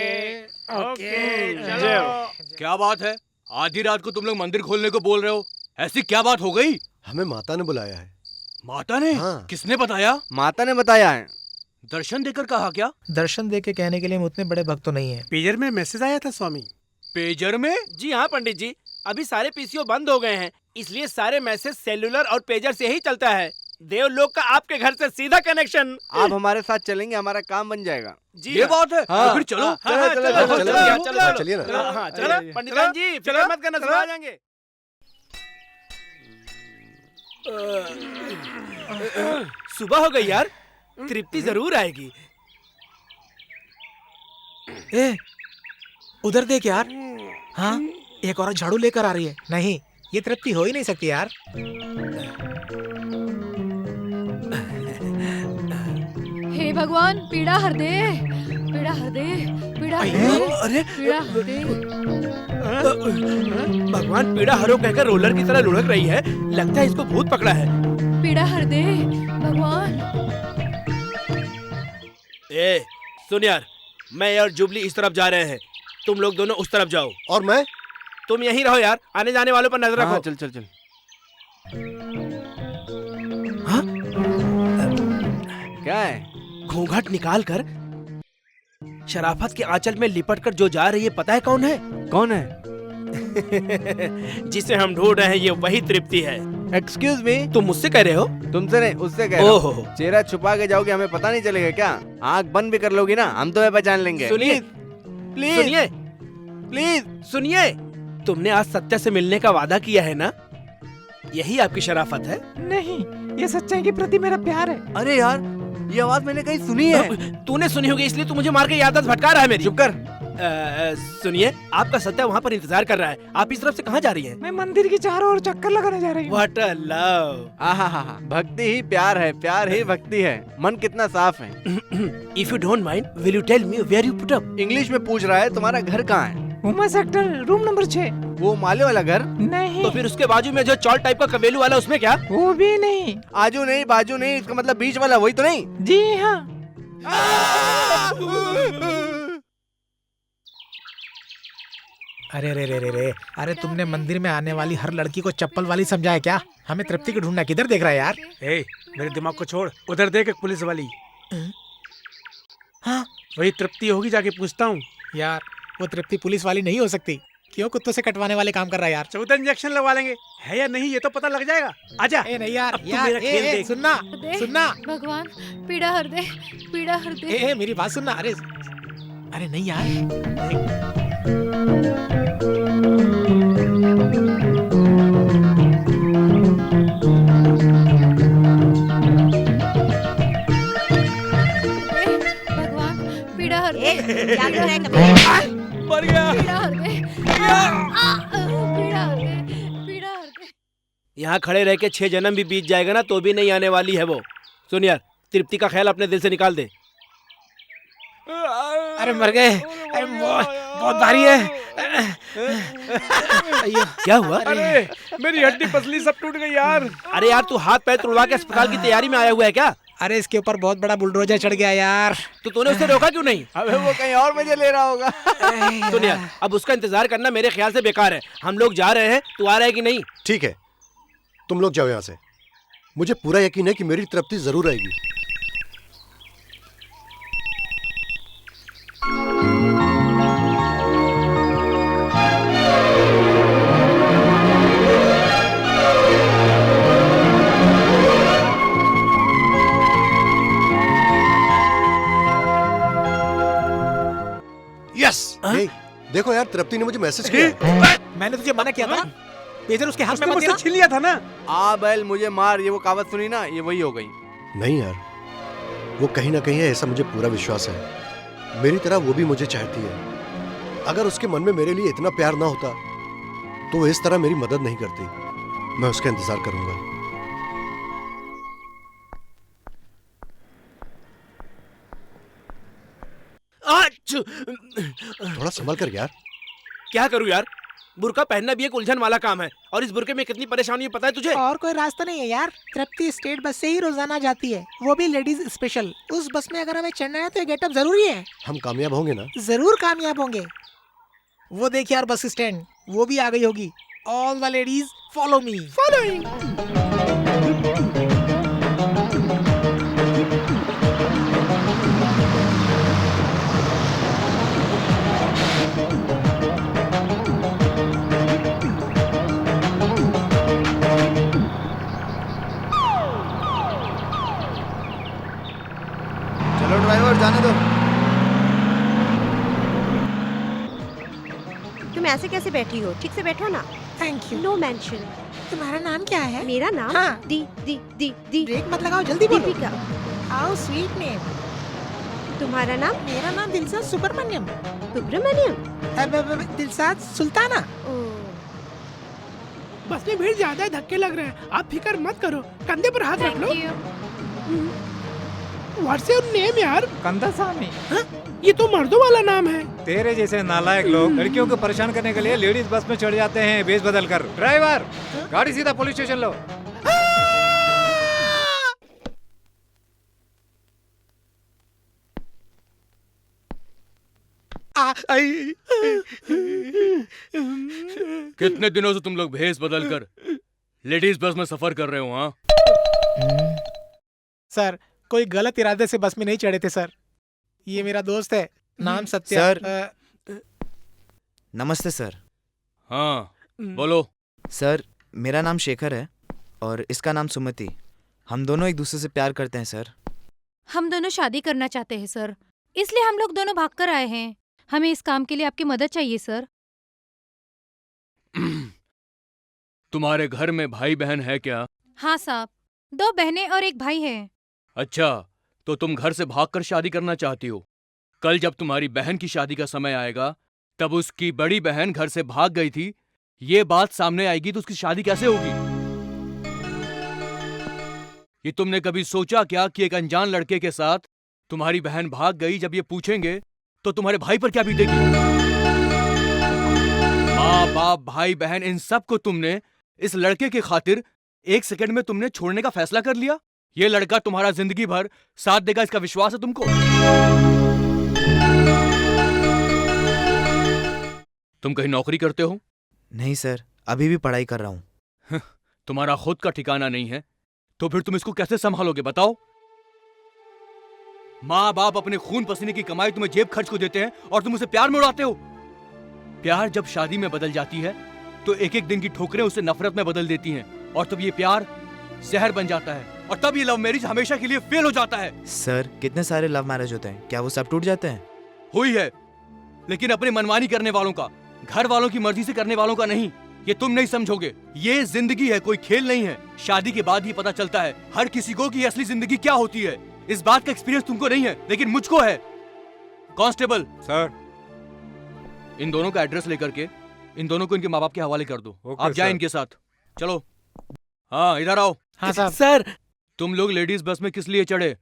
ओके चलो। क्या बात है, आधी रात को तुम लोग मंदिर खोलने को बोल रहे हो? ऐसी क्या बात हो गई? हमें माता ने बुलाया है। माता ने? हाँ। किसने बताया? माता ने बताया है। दर्शन देकर कहा क्या? दर्शन दे के कहने के लिए हम उतने बड़े भक्त तो नहीं है। पेजर में मैसेज आया था स्वामी। पेजर में? जी हाँ पंडित जी, अभी सारे पीसीओ बंद हो गए हैं, इसलिए सारे मैसेज सेलुलर और पेजर से ही चलता है। देवलोक का आपके घर से सीधा कनेक्शन। आप हमारे साथ चलेंगे, हमारा काम बन जाएगा। जी ये बात है। हाँ। तो फिर चलो। चलिए ना। चलो पंडितान जी, फिक्र मत करना, सुबह आ जाएंगे। सुबह हो गई यार, तृप्ति जरूर आएगी। ए, उधर देख यार। हाँ, एक औरत झाड़ू लेकर आ रही है। नहीं, ये तृप्ति हो ही नहीं सकती यार। हे भगवान, पीड़ा हर दे, पीड़ा हर दे, पीड़ा हर दे, अरे पीड़ा हर दे। भगवान पीड़ा हरो कहकर रोलर की तरह लुढ़क रही है, लगता है इसको भूत पकड़ा है। पीड़ा हर दे भगवान। ए सुन यार, मैं और जुबली इस तरफ जा रहे हैं, तुम लोग दोनों उस तरफ जाओ। और मैं? तुम यहीं रहो यार, आने जाने वालों पर नजर रखो। चल चल चल। हाँ? क्या है? घूंघट निकाल कर शराफत के आंचल में लिपट कर जो जा रही है, पता है कौन है? कौन है? जिसे हम ढूंढ रहे हैं, ये वही तृप्ति है। एक्सक्यूज मी, तुम मुझसे कह रहे हो? तुमसे नहीं, उससे कह रहा हूं। ओहो। चेहरा छुपा के जाओगे, हमें पता नहीं चलेगा क्या? आंख बंद भी कर लोगी ना, हम तुम्हें पहचान लेंगे। सुनिए प्लीज सुनिए प्लीज सुनिए, तुमने आज सत्या से मिलने का वादा किया है ना? यही आपकी शराफत है? नहीं, ये सच्चाई के प्रति मेरा प्यार है। अरे यार, ये आवाज मैंने कहीं सुनी है। तूने सुनी होगी, इसलिए तू मुझे मार के याददाश्त भटका रहा है मेरी। चुप कर। सुनिए, आपका सत्या वहाँ पर इंतजार कर रहा है। आप इस तरफ से कहाँ जा रही हैं? मैं मंदिर की चारों ओर चक्कर लगाने जा रही हूँ। What a love! आहा, भक्ति ही प्यार है, प्यार ही भक्ति है। मन कितना साफ है। If you don't mind, will you tell me where you put up? English में पूछ रहा है, तुम्हारा घर कहाँ है? Uma sector, room number 6। वो माले वाला घर? नहीं। तो फिर उसके बाजू में जो चौल टाइप का कबेलू वाला, उसमें क्या? वो भी नहीं। आजू नहीं, बाजू नहीं, इसका मतलब बीच वाला, वही तो नहीं? जी हाँ। अरे रे रे रे रे, अरे तुमने मंदिर में आने वाली हर लड़की को चप्पल वाली समझा है क्या? हमें तृप्ति को ढूंढना किधर देख रहा है यार? ए, मेरे दिमाग को छोड़, उधर देख एक पुलिस वाली। हाँ, वही तृप्ति होगी, जाके पूछता हूँ। यार वो तृप्ति पुलिस वाली नहीं हो सकती। क्यों कुत्तों से कटवाने वाले काम कर रहा है यार? चौथा इंजेक्शन लगवा लेंगे, है या नहीं ये तो पता लग जाएगा। आजा। ए नहीं यार, अब तू यार मेरा खेल देख। सुनना सुनना। भगवान, पीड़ा हर दे, पीड़ा हर दे। ए मेरी बात सुनना। अरे अरे नहीं यार। भगवान, पीड़ा हर दे। क्या कर रहा है कभी? मर गया। पीड़ा हर दे, पीड़ा हर दे, पीड़ा हर दे। यहाँ खड़े रह के 6 जन्म भी बीत जाएगा ना, तो भी नहीं आने वाली है वो। सुन यार, तृप्ति का ख्याल अपने दिल से निकाल दे। अरे मर गए। अरे बहुत भारी है। क्या हुआ? अरे मेरी हड्डी पसली सब टूट गई यार। अरे यार, तू हाथ पैर तुड़वा के अस्पताल की तैयारी में आया हुआ है क्या? अरे इसके ऊपर बहुत बड़ा बुलडोजर चढ़ गया यार। तो तूने उससे रोका क्यों नहीं? अबे वो कहीं और मजे ले रहा होगा। सुन यार, अब उसका इंतजार करना मेरे ख्याल से बेकार है। हम लोग जा रहे हैं, तू आ रहा है कि नहीं? ठीक है, तुम लोग जाओ यहाँ से। मुझे पूरा यकीन है कि मेरी तृप्ति जरूर आएगी। यस। देखो यार, तृप्ति ने मुझे मैसेज किया है। मैंने तुझे मना किया था, पेजर उसके हाथ में उसने मत मुझसे देना। छीन लिया था ना। आ बैल मुझे मार, ये वो कहावत सुनी ना, ये वही हो गई। नहीं यार, वो कहीं ना कहीं है, ऐसा मुझे पूरा विश्वास है। मेरी तरह वो भी मुझे चाहती है। अगर उसके मन में मेरे लिए इतना प्यार ना होता तो वो इस तरह मेरी मदद नहीं करती। मैं उसका इंतजार करूंगा। थोड़ा संभल कर यार। क्या करूं यार, बुर्का पहनना भी एक उलझन वाला काम है, और इस बुर्के में कितनी परेशानी है पता है तुझे? और कोई रास्ता नहीं है यार। तृप्ति स्टेट बस से ही रोजाना जाती है, वो भी लेडीज स्पेशल। उस बस में अगर हमें चढ़ना है तो ये गेटअप जरूरी है। हम कामयाब होंगे ना? जरूर कामयाब होंगे। वो देखिए यार बस स्टैंड, वो भी आ गई होगी। All the ladies follow me. चलो ड्राइवर, जाने दो। तुम ऐसे कैसे बैठी हो? ठीक से बैठो ना। Thank you. No mention. तुम्हारा नाम क्या है? मेरा नाम हाँ। दी दी दी दी ब्रेक मत लगाओ, जल्दी बोलो। दीपिका। How sweet name. तुम्हारा नाम? मेरा नाम दिलशाद सुब्रमण्यम। सुब्रमण्यम? दिलशाद सुल्ताना। बस में भीड़ ज्यादा है, धक्के लग रहे हैं। आप फिक्र मत करो, कंधे पर हाथ रख लो। व्हाट्स योर नेम यार? कंदासामी। ये तो मर्दों वाला नाम है। तेरे जैसे नालायक लोग लड़कियों को परेशान करने के लिए लेडीज बस में चढ़ जाते हैं भेष बदल कर। ड्राइवर, गाड़ी सीधा पुलिस स्टेशन लो। कितने दिनों से तुम लोग भेष बदल कर लेडीज बस में सफर कर रहे हो? हाँ सर, कोई गलत इरादे से बस में नहीं चढ़े थे सर। ये मेरा दोस्त है, नाम सत्या। सर नमस्ते सर। हाँ बोलो। सर मेरा नाम शेखर है और इसका नाम सुमति। हम दोनों एक दूसरे से प्यार करते हैं सर। हम दोनों शादी करना चाहते हैं सर, इसलिए हम लोग दोनों भागकर आए हैं। हमें इस काम के लिए आपकी मदद चाहिए सर। तुम्हारे घर में भाई बहन है क्या? हाँ साहब, 2 बहनें और 1 भाई है। अच्छा, तो तुम घर से भागकर शादी करना चाहती हो। कल जब तुम्हारी बहन की शादी का समय आएगा तब उसकी बड़ी बहन घर से भाग गई थी, ये बात सामने आएगी तो उसकी शादी कैसे होगी? ये तुमने कभी सोचा क्या कि एक अनजान लड़के के साथ तुम्हारी बहन भाग गई, जब ये पूछेंगे तो तुम्हारे भाई पर क्या बीतेगी? माँ बाप भाई बहन इन सब को तुमने इस लड़के के खातिर 1 सेकंड में तुमने छोड़ने का फैसला कर लिया। ये लड़का तुम्हारा जिंदगी भर साथ देगा, इसका विश्वास है तुमको? तुम कहीं नौकरी करते हो? नहीं सर, अभी भी पढ़ाई कर रहा हूँ। तुम्हारा खुद का ठिकाना नहीं है तो फिर तुम इसको कैसे संभालोगे बताओ? माँ बाप अपने खून पसीने की कमाई तुम्हें जेब खर्च को देते हैं और तुम उसे प्यार में उड़ाते हो। प्यार जब शादी में बदल जाती है तो एक एक दिन की ठोकरें उसे नफरत में बदल देती हैं, और तब ये प्यार जहर बन जाता है, और तब ये लव मैरिज हमेशा के लिए फेल हो जाता है। सर कितने सारे लव मैरिज होते हैं, क्या वो सब टूट जाते हैं? हुई है, लेकिन अपने मनमानी करने वालों का, घर वालों की मर्जी से करने वालों का नहीं। ये तुम नहीं समझोगे। ये जिंदगी है, कोई खेल नहीं है। शादी के बाद ही पता चलता है हर किसी को कि असली जिंदगी क्या होती है। इस बात का एक्सपीरियंस तुमको नहीं है लेकिन मुझको है। कांस्टेबल सर, इन दोनों का एड्रेस लेकर के इन दोनों को इनके माँ बाप के हवाले कर दो। आप जाए इनके साथ। चलो। हाँ इधर आओ। हाँ साहब। सर, तुम लोग लेडीज बस में किस लिए चढ़े?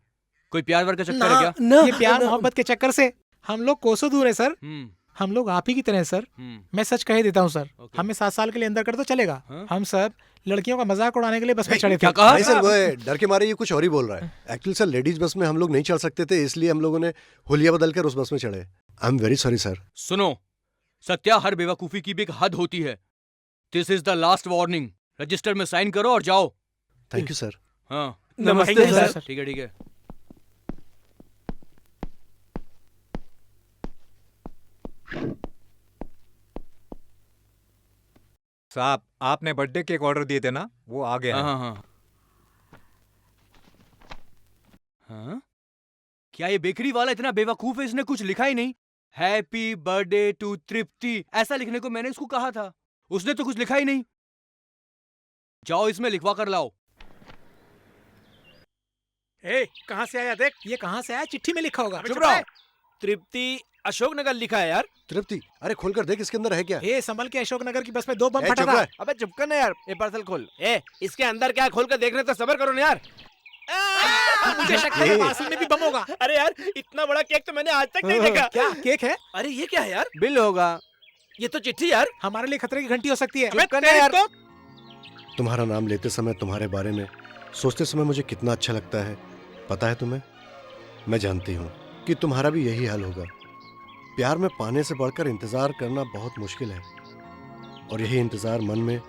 कोई प्यार वार का चक्कर है क्या? ये प्यार मोहब्बत के चक्कर से हम लोग कोसों दूर है सर। हम लोग आप ही की तरह हैं सर। मैं सच कह देता हूँ सर, हमें 7 साल के लिए अंदर कर दो चलेगा। हम सब लड़कियों का मजाक उड़ाने के लिए बस में चढ़े थे। क्या कहा? नहीं सर, वो डर के मारे ये कुछ और ही बोल रहा है। एक्चुअली सर, लेडीज बस में हम लोग नहीं चढ़ सकते थे, इसलिए हम लोगों ने हुलिया बदल कर उस बस में चढ़े। I am very sorry sir. सुनो सत्या, हर बेवकूफी की भी एक हद होती है। This is the last warning. Register में साइन करो और जाओ। Thank you sir. हाँ नमस्ते सर। ठीक है ठीक है। साहब, आपने बर्थडे केक ऑर्डर दिए थे ना, वो आ गया है। हाँ हाँ हाँ। क्या ये बेकरी वाला इतना बेवकूफ है, इसने कुछ लिखा ही नहीं। हैप्पी बर्थडे टू तृप्ति ऐसा लिखने को मैंने इसको कहा था, उसने तो कुछ लिखा ही नहीं। जाओ इसमें लिखवा कर लाओ। ए, कहाँ से आया देख? ये कहाँ से आया? चिट्ठी में लिखा होगा। चुप रहो। तृप्ति अशोकनगर लिखा है यार। तृप्ति, अरे खोलकर देख इसके अंदर है क्या? ए, संभल के, अशोकनगर की बस में 2 बम ए, फटा चुप था। रह। अबे चुप कर ना यार, ये पार्सल खोल। इसके अंदर क्या है खोल कर देखने तो सबर करो ना यार। मुझे शक है पार्सल में भी बम होगा। अरे यार, इतना बड़ा केक तो मैंने आज तक नहीं देखा। क्या केक है? अरे ये क्या है यार? बिल होगा। ये तो चिट्ठी यार। हमारे लिए खतरे की घंटी हो सकती है। चुप कर ना यार। तुम्हारा नाम लेते समय, तुम्हारे बारे में सोचते समय मुझे कितना अच्छा लगता है पता है तुम्हें? मैं जानती हूँ कि तुम्हारा भी यही हाल होगा। प्यार में पाने से बढ़कर इंतजार करना बहुत मुश्किल है, और यही इंतजार मन में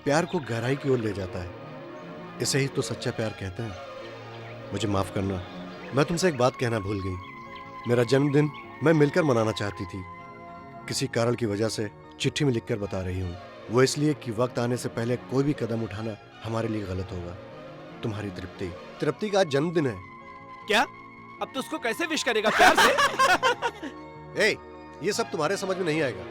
प्यार को गहराई की ओर ले जाता है। इसे ही तो सच्चा प्यार कहते हैं। मुझे माफ करना, मैं तुमसे एक बात कहना भूल गई। मेरा जन्मदिन मैं मिलकर मनाना चाहती थी, किसी कारण की वजह से चिट्ठी में लिखकर बता रही हूँ। वो इसलिए कि वक्त आने से पहले कोई भी कदम उठाना हमारे लिए गलत होगा। तुम्हारी तृप्ति। तृप्ति का आज जन्मदिन है। क्या? अब तो उसको कैसे विश करेगा प्यार से? ए, ये सब तुम्हारे समझ में नहीं आएगा।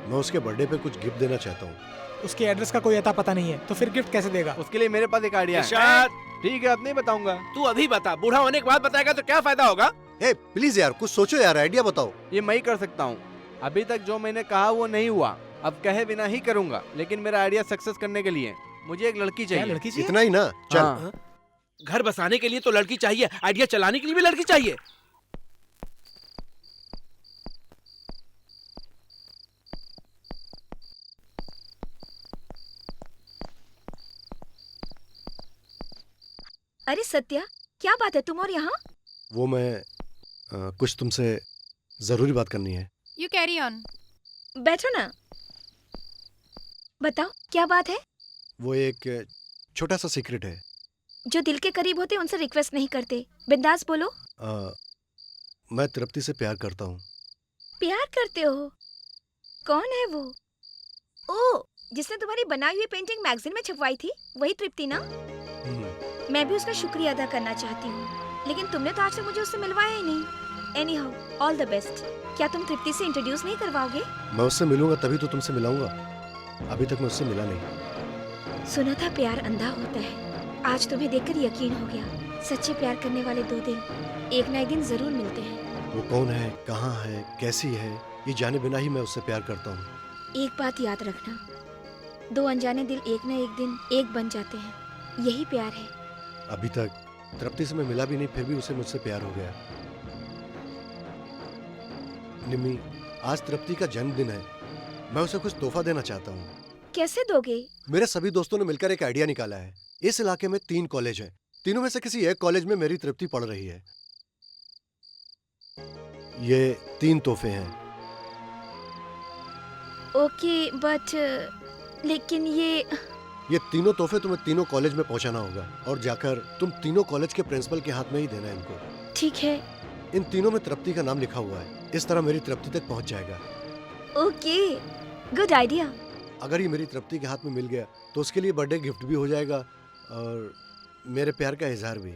मैं उसके बर्थडे पे कुछ गिफ्ट देना चाहता हूँ। उसके एड्रेस का कोई अता पता नहीं है, तो फिर गिफ्ट कैसे देगा? उसके लिए मेरे पास एक आइडिया है। इरशाद, ठीक है, अब नहीं बताऊंगा। तू अभी बता, बूढ़ा होने के बाद बताएगा तो क्या फायदा होगा? ए, प्लीज यार कुछ सोचो यार, आइडिया बताओ। ये मैं ही कर सकता हूँ। अभी तक जो मैंने कहा वो नहीं हुआ, अब कहे बिना ही करूंगा। लेकिन मेरा आइडिया सक्सेस करने के लिए मुझे एक लड़की चाहिए। लड़की चाहिए? इतना ही ना? चल। हाँ। घर बसाने के लिए तो लड़की चाहिए, आइडिया चलाने के लिए भी लड़की चाहिए। अरे सत्या, क्या बात है तुम और यहाँ? वो मैं कुछ तुमसे जरूरी बात करनी है। You carry on. बैठो ना, बताओ क्या बात है? वो एक छोटा सा सीक्रेट है। जो दिल के करीब होते उनसे रिक्वेस्ट नहीं करते, बिंदास बोलो। मैं तृप्ति से प्यार करता हूँ। प्यार करते हो? कौन है वो? ओ, जिसने तुम्हारी बनाई हुई पेंटिंग मैगजीन में छपवाई थी, वही तृप्ति ना? मैं भी उसका शुक्रिया अदा करना चाहती हूँ, लेकिन तुमने तो आज तक मुझे उससे मिलवाया ही नहीं। Any how, all the best. क्या तुम तृप्ति से इंट्रोड्यूस नहीं करवाओगे? मैं उससे मिलूंगा तभी तो तुमसे मिलाऊंगा। अभी तक मैं उससे मिला नहीं। सुना था प्यार अंधा होता है, आज तुम्हें देखकर यकीन हो गया। सच्चे प्यार करने वाले दो दिल एक ना एक दिन जरूर मिलते हैं। वो कौन है, कहाँ है, कैसी है, ये जाने बिना ही मैं उससे प्यार करता हूँ। एक बात याद रखना, दो अनजाने दिल एक ना एक दिन एक बन जाते हैं, यही प्यार है। अभी तक तृप्ति से मैं मिला भी नहीं, फिर भी उसे मुझसे प्यार हो गया। निम्मी, आज तृप्ति का जन्मदिन है, मैं उसे कुछ तोहफा देना चाहता हूँ। कैसे दोगे? मेरे सभी दोस्तों ने मिलकर एक आइडिया निकाला है। इस इलाके में 3 कॉलेज हैं, तीनों में से किसी एक कॉलेज में मेरी तृप्ति पढ़ रही है। ये 3 तोहफे हैं। ओके, बट लेकिन ये तीनों तोहफे तुम्हें तीनों कॉलेज में पहुंचाना होगा, और जाकर तुम तीनों कॉलेज के प्रिंसिपल के हाथ में ही देना है इनको। ठीक है। इन तीनों में तृप्ति का नाम लिखा हुआ है, इस तरह मेरी तृप्ति तक पहुंच जाएगा। Okay, good idea. अगर ये मेरी तृप्ति के हाथ में मिल गया तो उसके लिए बर्थडे गिफ्ट भी हो जाएगा, और मेरे प्यार का इजहार भी,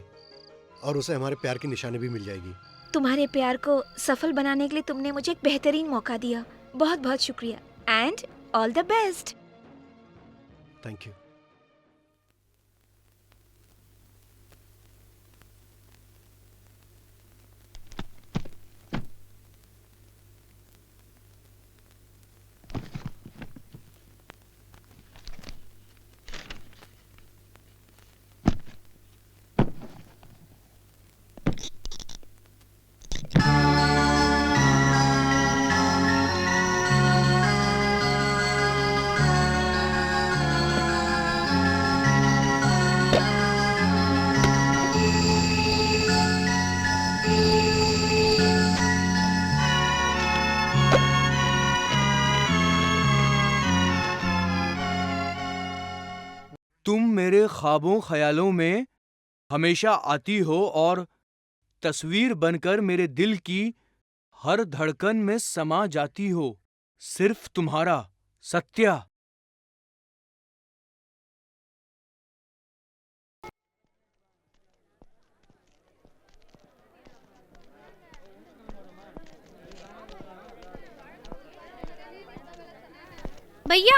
और उसे हमारे प्यार की निशानी भी मिल जाएगी। तुम्हारे प्यार को सफल बनाने के लिए तुमने मुझे एक बेहतरीन मौका दिया। बहुत बहुत शुक्रिया and all the best. Thank you. ख्वाबों ख्यालों में हमेशा आती हो और तस्वीर बनकर मेरे दिल की हर धड़कन में समा जाती हो। सिर्फ तुम्हारा सत्या। भैया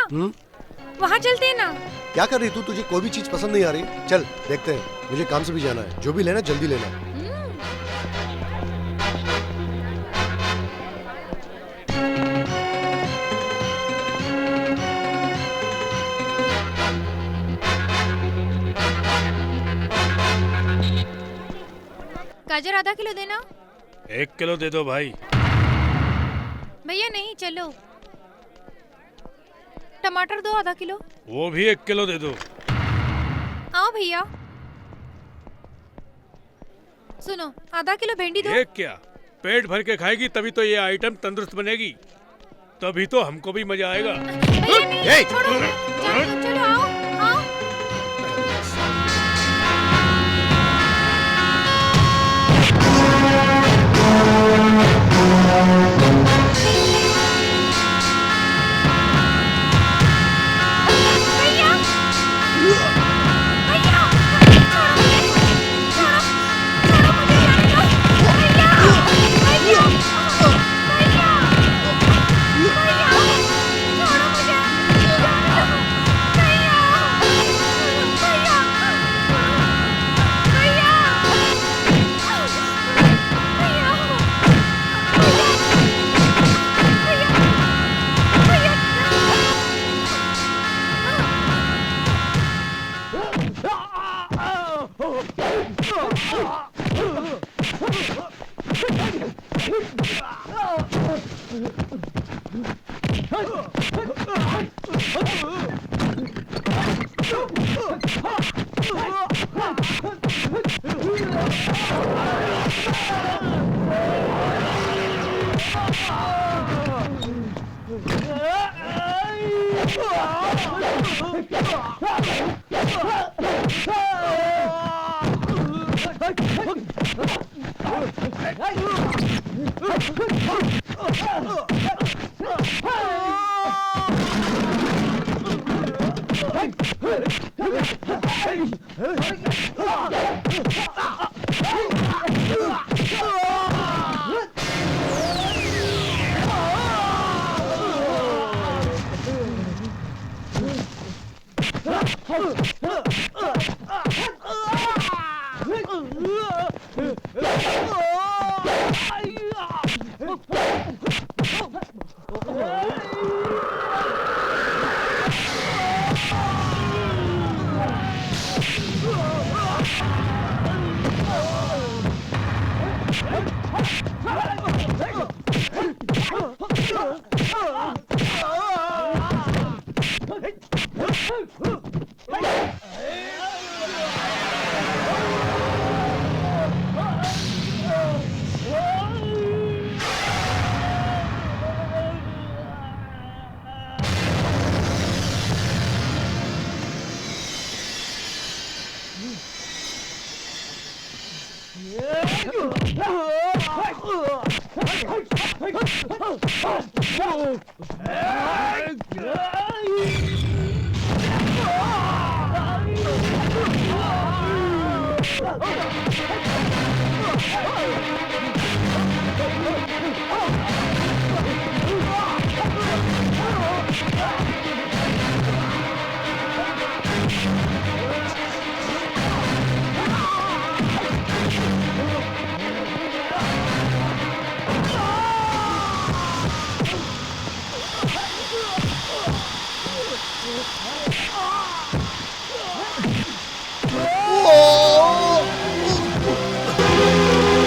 वहाँ चलते हैं ना। क्या कर रही तू? तुझे कोई भी चीज पसंद नहीं आ रही? चल देखते हैं, मुझे काम से भी जाना है। जो भी लेना जल्दी लेना। गाजर आधा किलो देना। 1 किलो दे दो भाई। भैया नहीं, चलो। टमाटर दो आधा किलो। वो भी 1 किलो दे दो। आओ भैया। सुनो, आधा किलो भिंडी दो। ये क्या, पेट भर के खाएगी तभी तो ये आइटम तंदुरुस्त बनेगी, तभी तो हमको भी मजा आएगा। भैया नहीं, छोड़ो, चलो आओ आओ।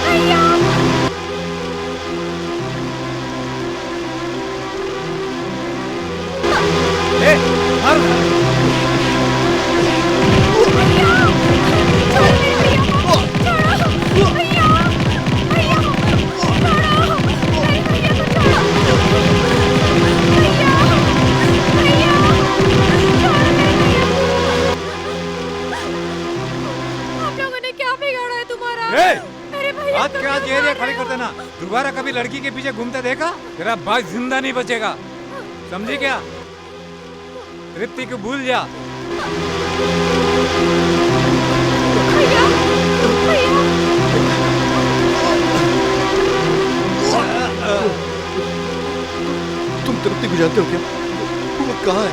भैया अरे भैया आज के आज एरिया खाली कर देना। दोबारा कभी लड़की के पीछे घूमते देखा तेरा भाई जिंदा नहीं बचेगा, समझी क्या? तृप्ति को भूल जा। भैया भैया तुम तृप्ति को जानते हो क्या? वो कहाँ है?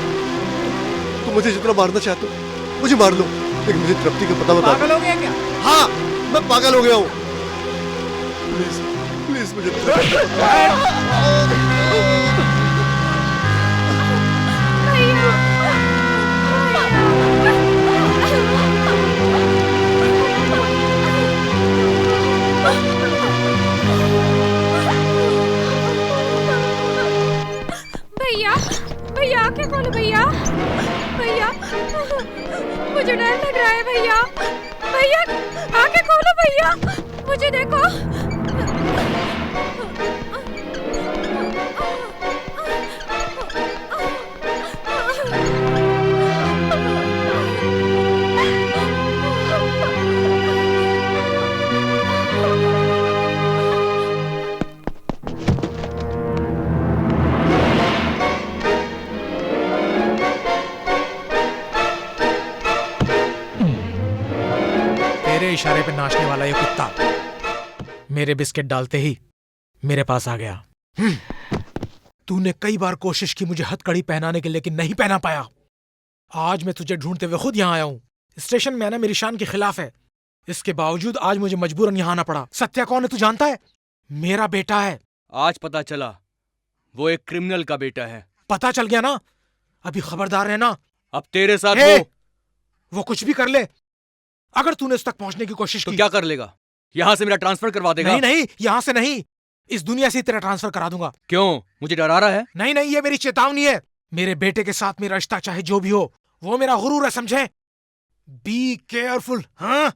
तुम मुझे जितना मारना चाहते हो मुझे मार लो, लेकिन मुझे तृप्ति का पता बता। पागल हो गया क्या? हाँ, मैं पागल हो गया हूँ। प्लीज प्लीज मुझे भैया भैया आंखें खोलो भैया। भैया मुझे डर लग रहा है भैया। भैया आंखें खोलो भैया, मुझे देखो। तेरे इशारे पे नाचने वाला ये कुत्ता मेरे बिस्किट डालते ही मेरे पास आ गया। तूने कई बार कोशिश की मुझे हथकड़ी पहनाने की, लेकिन नहीं पहना पाया। आज मैं तुझे ढूंढते हुए खुद यहाँ आया हूँ। स्टेशन में आना मेरी शान के खिलाफ है, इसके बावजूद आज मुझे मजबूरन यहाँ आना पड़ा। सत्या कौन है तू जानता है? मेरा बेटा है। आज पता चला वो एक क्रिमिनल का बेटा है। पता चल गया ना? अभी खबरदार रहना। अब तेरे साथ वो कुछ भी कर ले। अगर तूने उस तक पहुंचने की कोशिश तो की क्या कर लेगा? यहाँ से मेरा ट्रांसफर करवा देगा? नहीं नहीं, यहाँ से नहीं, इस दुनिया से तेरा ट्रांसफर करा दूंगा। क्यों? मुझे डरा रहा है? नहीं नहीं, ये मेरी चेतावनी है। मेरे बेटे के साथ मेरा रिश्ता चाहे जो भी हो, वो मेरा गुरूर है, समझे? Be careful. हाँ,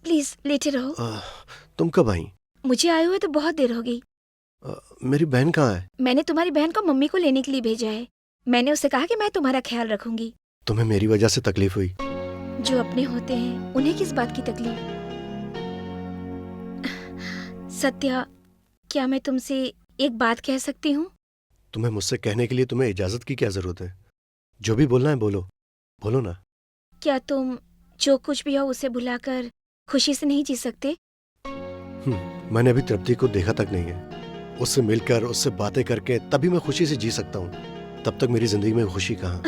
प्लीज लेटे रहो। तुम कब आई? मुझे आए हुए तो बहुत देर हो गई। मेरी बहन कहाँ है? मैंने तुम्हारी बहन को मम्मी को लेने के लिए भेजा है। मैंने उससे कहा कि मैं तुम्हारा ख्याल रखूंगी। तुम्हें मेरी वजह से तकलीफ हुई? जो अपने होते हैं उन्हें किस बात की तकलीफ। सत्या, क्या मैं तुमसे एक बात कह सकती हूँ? तुम्हें मुझसे कहने के लिए तुम्हें इजाजत की क्या जरूरत है? जो भी बोलना है बोलो, बोलो ना। क्या तुम जो कुछ भी हो उसे भुलाकर खुशी से नहीं जी सकते? मैंने अभी तृप्ति को देखा तक नहीं है। उससे मिलकर, उससे बातें करके तभी मैं खुशी से जी सकता हूँ। तब तक मेरी जिंदगी में खुशी कहाँ?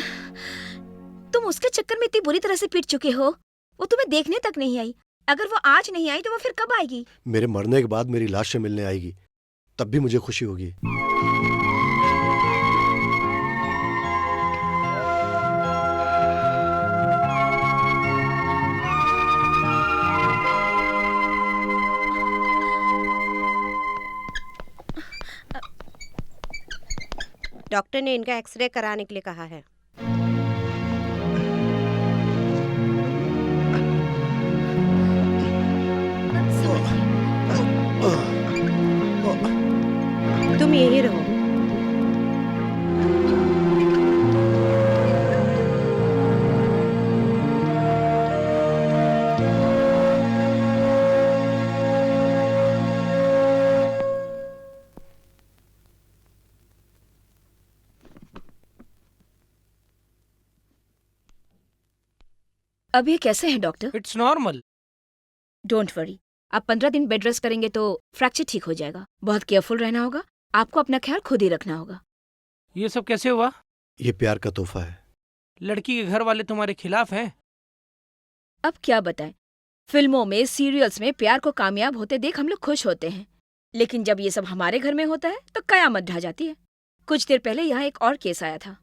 तुम उसके चक्कर में इतनी बुरी तरह से पिट चुके हो, वो तुम्हें देखने तक नहीं आई। अगर वो आज नहीं आई तो वो फिर कब आएगी? मेरे मरने के बाद मेरी लाश से मिलने आएगी, तब भी मुझे खुशी होगी। डॉक्टर ने इनका एक्सरे कराने के लिए कहा है। तुम यहीं रहो। अब ये कैसे है doctor? It's normal. Don't worry, आप 15 दिन बेड रेस्ट करेंगे तो फ्रैक्चर ठीक हो जाएगा। बहुत केयरफुल रहना होगा, आपको अपना ख्याल खुद ही रखना होगा। ये सब कैसे हुआ? ये प्यार का तोहफा है। लड़की के घर वाले तुम्हारे खिलाफ हैं? अब क्या बताएं, फिल्मों में, सीरियल्स में प्यार को कामयाब होते देख हम लोग खुश होते हैं, लेकिन जब ये सब हमारे घर में होता है तो कयामत ढा जाती है। कुछ देर पहले यहाँ एक और केस आया था।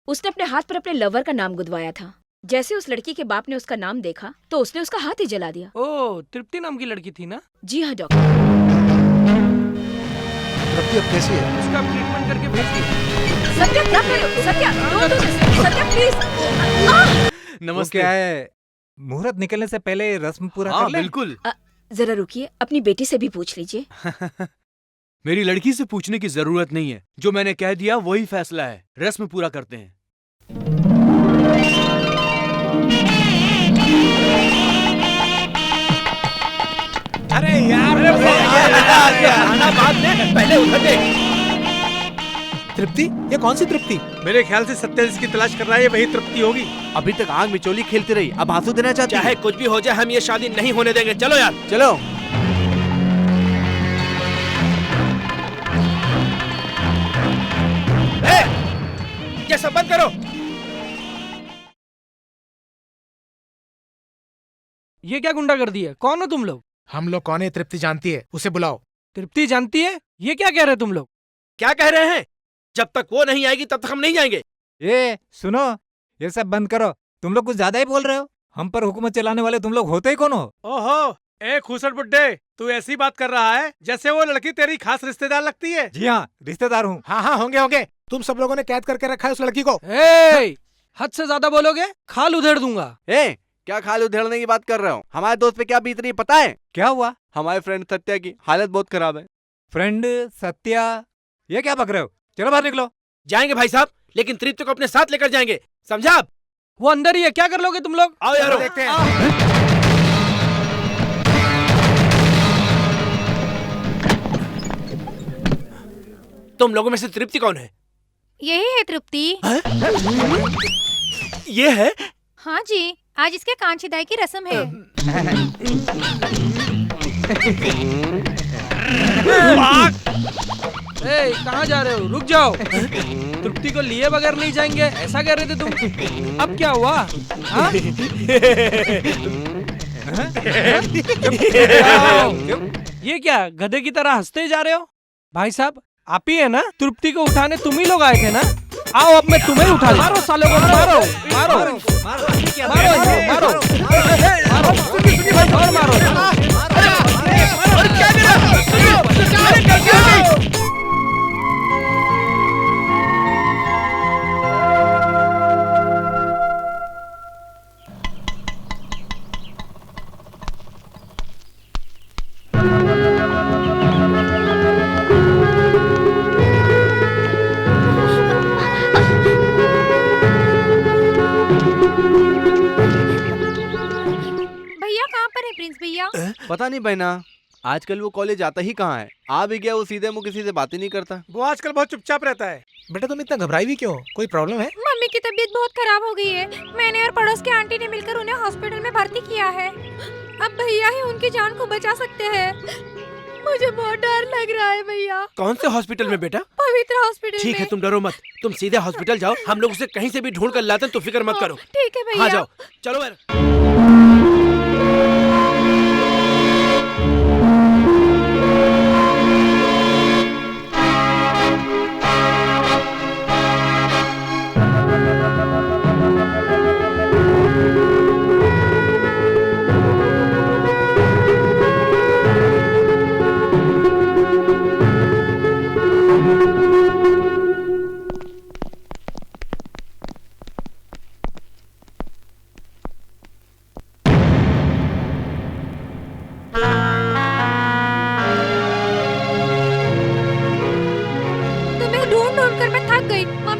उसने अपने हाथ पर अपने लवर का नाम गुदवाया था। जैसे उस लड़की के बाप ने उसका नाम देखा तो उसने उसका हाथ ही जला दिया। ओ, तृप्ति नाम की लड़की थी ना? जी हाँ डॉक्टर। तृप्ति अब कैसी है? उसका ट्रीटमेंट करके भेज दिया। सत्या क्या कर रहे हो? सत्या सत्या प्लीज। नमस्ते। क्या है, मुहूर्त निकलने से पहले रस्म पूरा कर ले? बिल्कुल। जरा रुकिए, अपनी बेटी से भी पूछ लीजिए। मेरी लड़की से पूछने की जरूरत नहीं है, जो मैंने कह दिया वही फैसला है। रस्म पूरा करते हैं। अरे यार, बाद में पहले उधर देख। तृप्ति? ये कौन सी तृप्ति? मेरे ख्याल से सत्या जिसकी तलाश कर रहा है ये वही तृप्ति होगी। अभी तक आग मिचोली खेलती रही, अब आंसू देना चाहती है। चाहे कुछ भी हो जाए, हम ये शादी नहीं होने देंगे। चलो यार, चलो। ये सब बंद करो। ये क्या गुंडागर्दी है? कौन हो तुम लोग? हम लोग कौन है तृप्ति जानती है, उसे बुलाओ। तृप्ति जानती है? ये क्या कह रहे तुम लोग? क्या कह रहे हैं? जब तक वो नहीं आएगी तब तक हम नहीं जाएंगे। ये सुनो, ये सब बंद करो। तुम लोग कुछ ज्यादा ही बोल रहे हो। हम पर हुकूमत चलाने वाले तुम लोग होते ही कौन हो? ओहो, ए खूसट बुड्ढे, तू ऐसी बात कर रहा है जैसे वो लड़की तेरी खास रिश्तेदार लगती है। जी हाँ, रिश्तेदार हूँ। हाँ हाँ, होंगे होंगे। तुम सब लोगों ने कैद करके रखा है उस लड़की को। हद से ज्यादा बोलोगे खाल उधेड़ दूंगा। क्या खाल उधेड़ने की बात कर रहे हो? हमारे दोस्त पे क्या बीत रही है पता है? क्या हुआ? हमारे फ्रेंड सत्या की हालत बहुत खराब है। फ्रेंड सत्या? ये क्या बक रहे हो? चलो बाहर निकलो। जाएंगे भाई साहब, लेकिन तृप्ति को अपने साथ लेकर जाएंगे, समझा आप? वो अंदर ही है, क्या कर लोगे तुम लोग? आओ यारो, देखते हैं। तुम लोगों में से तृप्ति कौन है? यही है तृप्ति। ये है? हाँ जी, आज इसके कान छिदाई की रस्म है। कहाँ जा रहे हो? रुक जाओ। तृप्ति को लिए बगैर नहीं जाएंगे, ऐसा कह रहे थे तुम। अब क्या हुआ? हाँ? ये क्या गधे की तरह हंसते जा रहे हो? भाई साहब, आप ही है ना? तृप्ति को उठाने तुम ही लोग आए थे ना? आओ, अब मैं तुम्हें उठा लूं। मारो सालों को, मारो मारो मारो मारो मारो मारो। पता नहीं बहना, आजकल वो कॉलेज आता ही कहाँ है। आ भी गया वो सीधे मुंह किसी से बात ही नहीं करता। वो आजकल बहुत चुपचाप रहता है। बेटा तुम इतना घबराई भी क्यों? कोई प्रॉब्लम है? मम्मी की तबीयत बहुत खराब हो गई है। मैंने और पड़ोस के आंटी ने मिलकर उन्हें हॉस्पिटल में भर्ती किया है। अब भैया ही उनकी जान को बचा सकते हैं। मुझे बहुत डर लग रहा है भैया। कौन से हॉस्पिटल में बेटा? पवित्र हॉस्पिटल। ठीक है, तुम डरो मत, तुम सीधे हॉस्पिटल जाओ। हम लोग उसे कहीं से भी ढूंढ कर लाते हैं, तो फिक्र मत करो। ठीक है भैया। हाँ जाओ, चलो यार।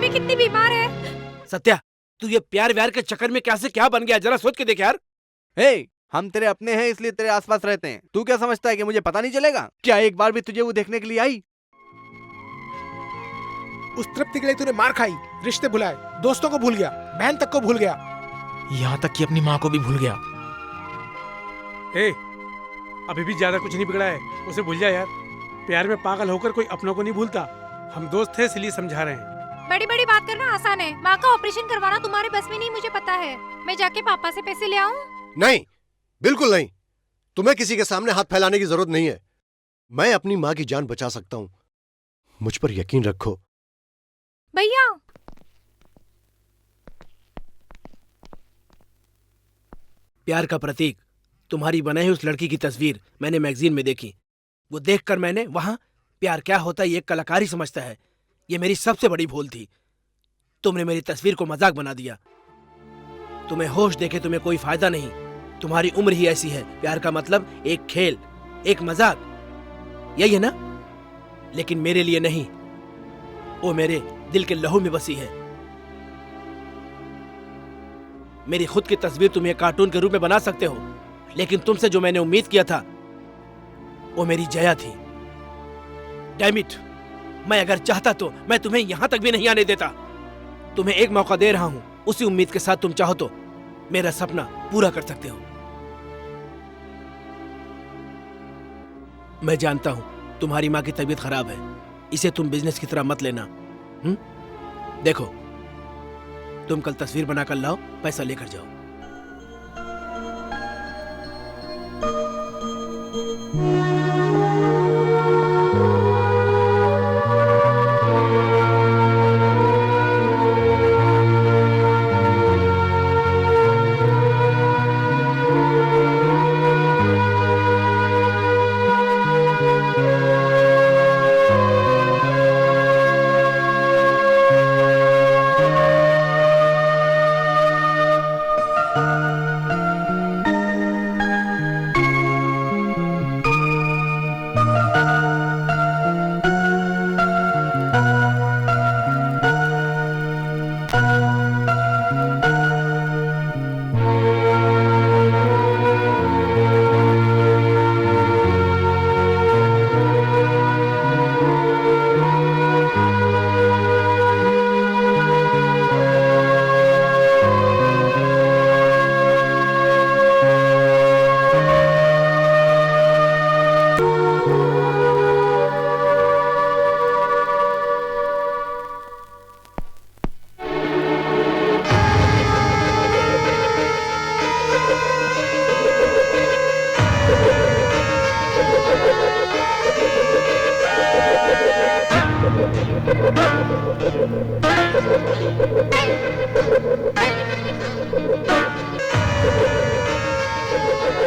कितनी बीमार है। सत्या, तू ये प्यार व्यार के चक्कर में कैसे क्या बन गया, जरा सोच के देख यार। हम तेरे अपने हैं इसलिए तेरे आसपास रहते हैं। तू क्या समझता है कि मुझे पता नहीं चलेगा? क्या एक बार भी तुझे वो देखने के लिए आई? उस तृप्ति के लिए तूने मार खाई, रिश्ते भुलाए, दोस्तों को भूल गया, बहन तक को भूल गया, यहाँ तक कि अपनी माँ को भी भूल गया। अभी भी ज्यादा कुछ नहीं बिगड़ा है, उसे भूल जा यार। प्यार में पागल होकर कोई अपनों को नहीं भूलता। हम दोस्त थे इसलिए समझा रहे हैं। बड़ी बड़ी बात करना आसान है, माँ का ऑपरेशन करवाना तुम्हारे बस में नहीं, मुझे पता है। मैं जाके पापा से पैसे ले आऊं? नहीं, बिल्कुल नहीं। तुम्हें किसी के सामने हाथ फैलाने की जरूरत नहीं है। मैं अपनी माँ की जान बचा सकता हूँ, मुझ पर यकीन रखो। भैया प्यार का प्रतीक तुम्हारी बनाई उस लड़की की तस्वीर मैंने मैगजीन में देखी। वो देखकर मैंने वहां प्यार क्या होता है ये एक कलाकार ही समझता है। ये मेरी सबसे बड़ी भूल थी। तुमने मेरी तस्वीर को मजाक बना दिया। तुम्हें होश देके तुम्हें कोई फायदा नहीं। तुम्हारी उम्र ही ऐसी है। प्यार का मतलब एक खेल, एक मजाक, यही है ना? लेकिन मेरे लिए नहीं, वो मेरे दिल के लहू में बसी है। मेरी खुद की तस्वीर तुम एक कार्टून के रूप में बना सकते हो, लेकिन तुमसे जो मैंने उम्मीद किया था वो मेरी जया थी। डैम इट, मैं अगर चाहता तो मैं तुम्हें यहां तक भी नहीं आने देता। तुम्हें एक मौका दे रहा हूं, उसी उम्मीद के साथ तुम चाहो तो मेरा सपना पूरा कर सकते हो। मैं जानता हूं तुम्हारी मां की तबीयत खराब है, इसे तुम बिजनेस की तरह मत लेना। देखो, तुम कल तस्वीर बनाकर लाओ, पैसा लेकर जाओ।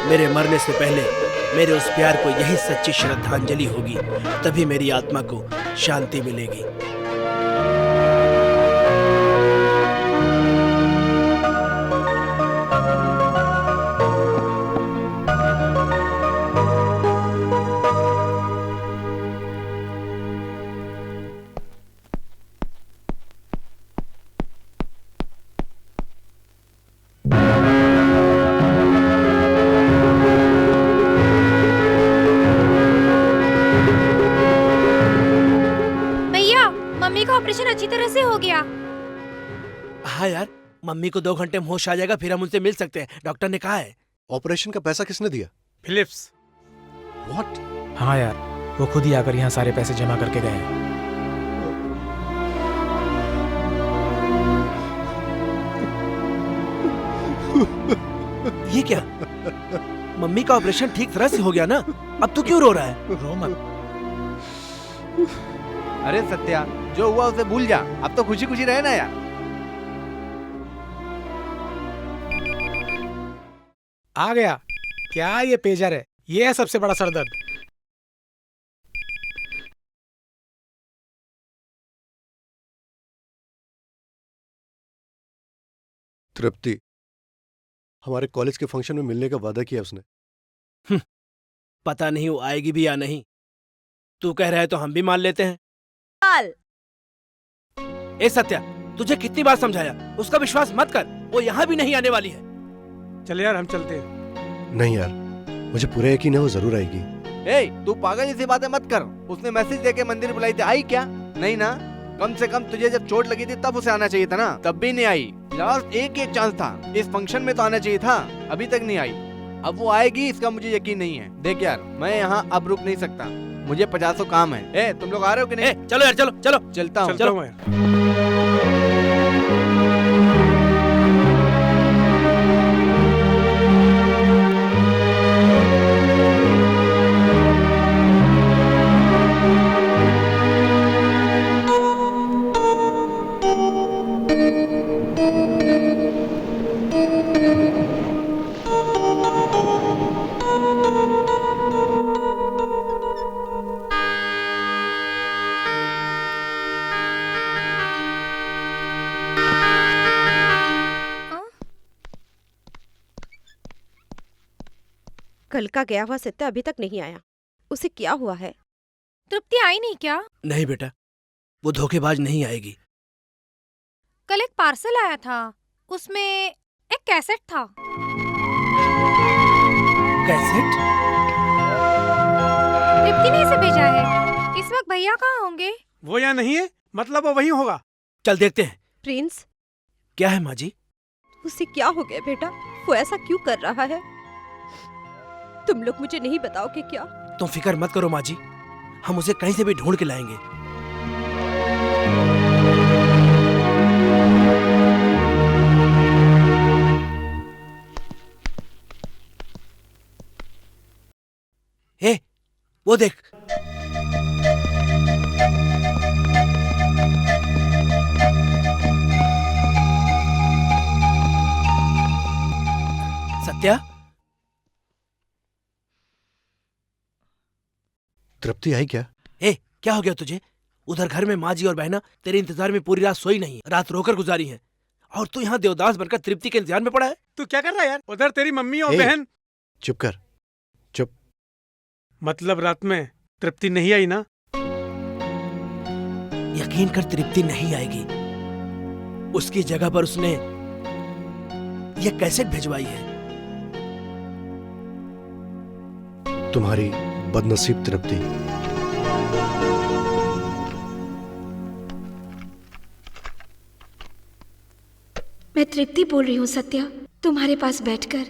मेरे मरने से पहले मेरे उस प्यार को यही सच्ची श्रद्धांजलि होगी, तभी मेरी आत्मा को शांति मिलेगी। ऑपरेशन अच्छी तरह से हो गया। हाँ यार, मम्मी को 2 घंटे में होश आ जाएगा, फिर हम उनसे मिल सकते हैं, डॉक्टर ने कहा है। ऑपरेशन का पैसा किसने दिया? फिलिप्स। व्हाट? हाँ यार, वो खुद ही आकर यहाँ सारे पैसे जमा करके गए। ये क्या? मम्मी का ऑपरेशन ठीक तरह से हो गया ना? अब तू क्यों रो रहा है? रो मत। अरे सत्या, जो हुआ उसे भूल जा, अब तो खुशी खुशी रहे ना यार। आ गया क्या? ये पेजर है, ये है सबसे बड़ा सरदर्द। तृप्ति, हमारे कॉलेज के फंक्शन में मिलने का वादा किया उसने। पता नहीं वो आएगी भी या नहीं। तू कह रहा है तो हम भी मान लेते हैं। ए सत्या, तुझे कितनी बार समझाया, उसका विश्वास मत कर, वो यहाँ भी नहीं आने वाली है। चल यार, हम चलते हैं। नहीं यार, मुझे पूरा यकीन है वो जरूर आएगी। ए, तू पागल जैसी बातें मत कर। उसने मैसेज देके मंदिर बुलाई थी, आई क्या? नहीं ना? कम से कम तुझे जब चोट लगी थी तब उसे आना चाहिए था ना, तब भी नहीं आई। लास्ट एक चांस था, इस फंक्शन में तो आना चाहिए था, अभी तक नहीं आई। अब वो आएगी इसका मुझे यकीन नहीं है। देख यार, मैं यहाँ अब रुक नहीं सकता, मुझे 50 काम है। ए, तुम लोग आ रहे हो कि नहीं? चलो यार, चलो चलो। चलता हूँ। चलो। कल का गया हुआ सत्या अभी तक नहीं आया। उसे क्या हुआ है? तृप्ति आई नहीं क्या? नहीं बेटा, वो धोखेबाज नहीं आएगी। कल एक पार्सल आया था, उसमें एक कैसेट था। कैसेट? तृप्ति ने इसे भेजा है। इस वक्त भैया कहाँ होंगे? वो यहाँ नहीं है, मतलब वो वहीं होगा। चल देखते हैं। प्रिंस, क्या है माँ जी? उसे क्या हो गया बेटा? वो ऐसा क्यों कर रहा है? तुम लोग मुझे नहीं बताओगे क्या? तुम फिक्र मत करो माँ जी, हम उसे कहीं से भी ढूंढ के लाएंगे। ए, वो देख। सत्या, तृप्ति आई क्या? ए, क्या हो गया तुझे? उधर घर में माँ जी और बहना तेरे इंतजार में पूरी रात सोई नहीं है, रात रोकर गुजारी है, और तू यहाँ देवदास बनकर तृप्ति के इंतजार में पड़ा है। तू क्या कर रहा है यार? उधर तेरी मम्मी और ए, बहन। चुप कर, चुप। मतलब रात में तृप्ति नहीं आई ना? यकीन कर, तृप्ति नहीं आएगी। उसकी जगह पर उसने ये कैसेट भिजवाई है। तुम्हारी बदनसीब तृप्ति। मैं तृप्ति बोल रही हूँ सत्या। तुम्हारे पास बैठकर,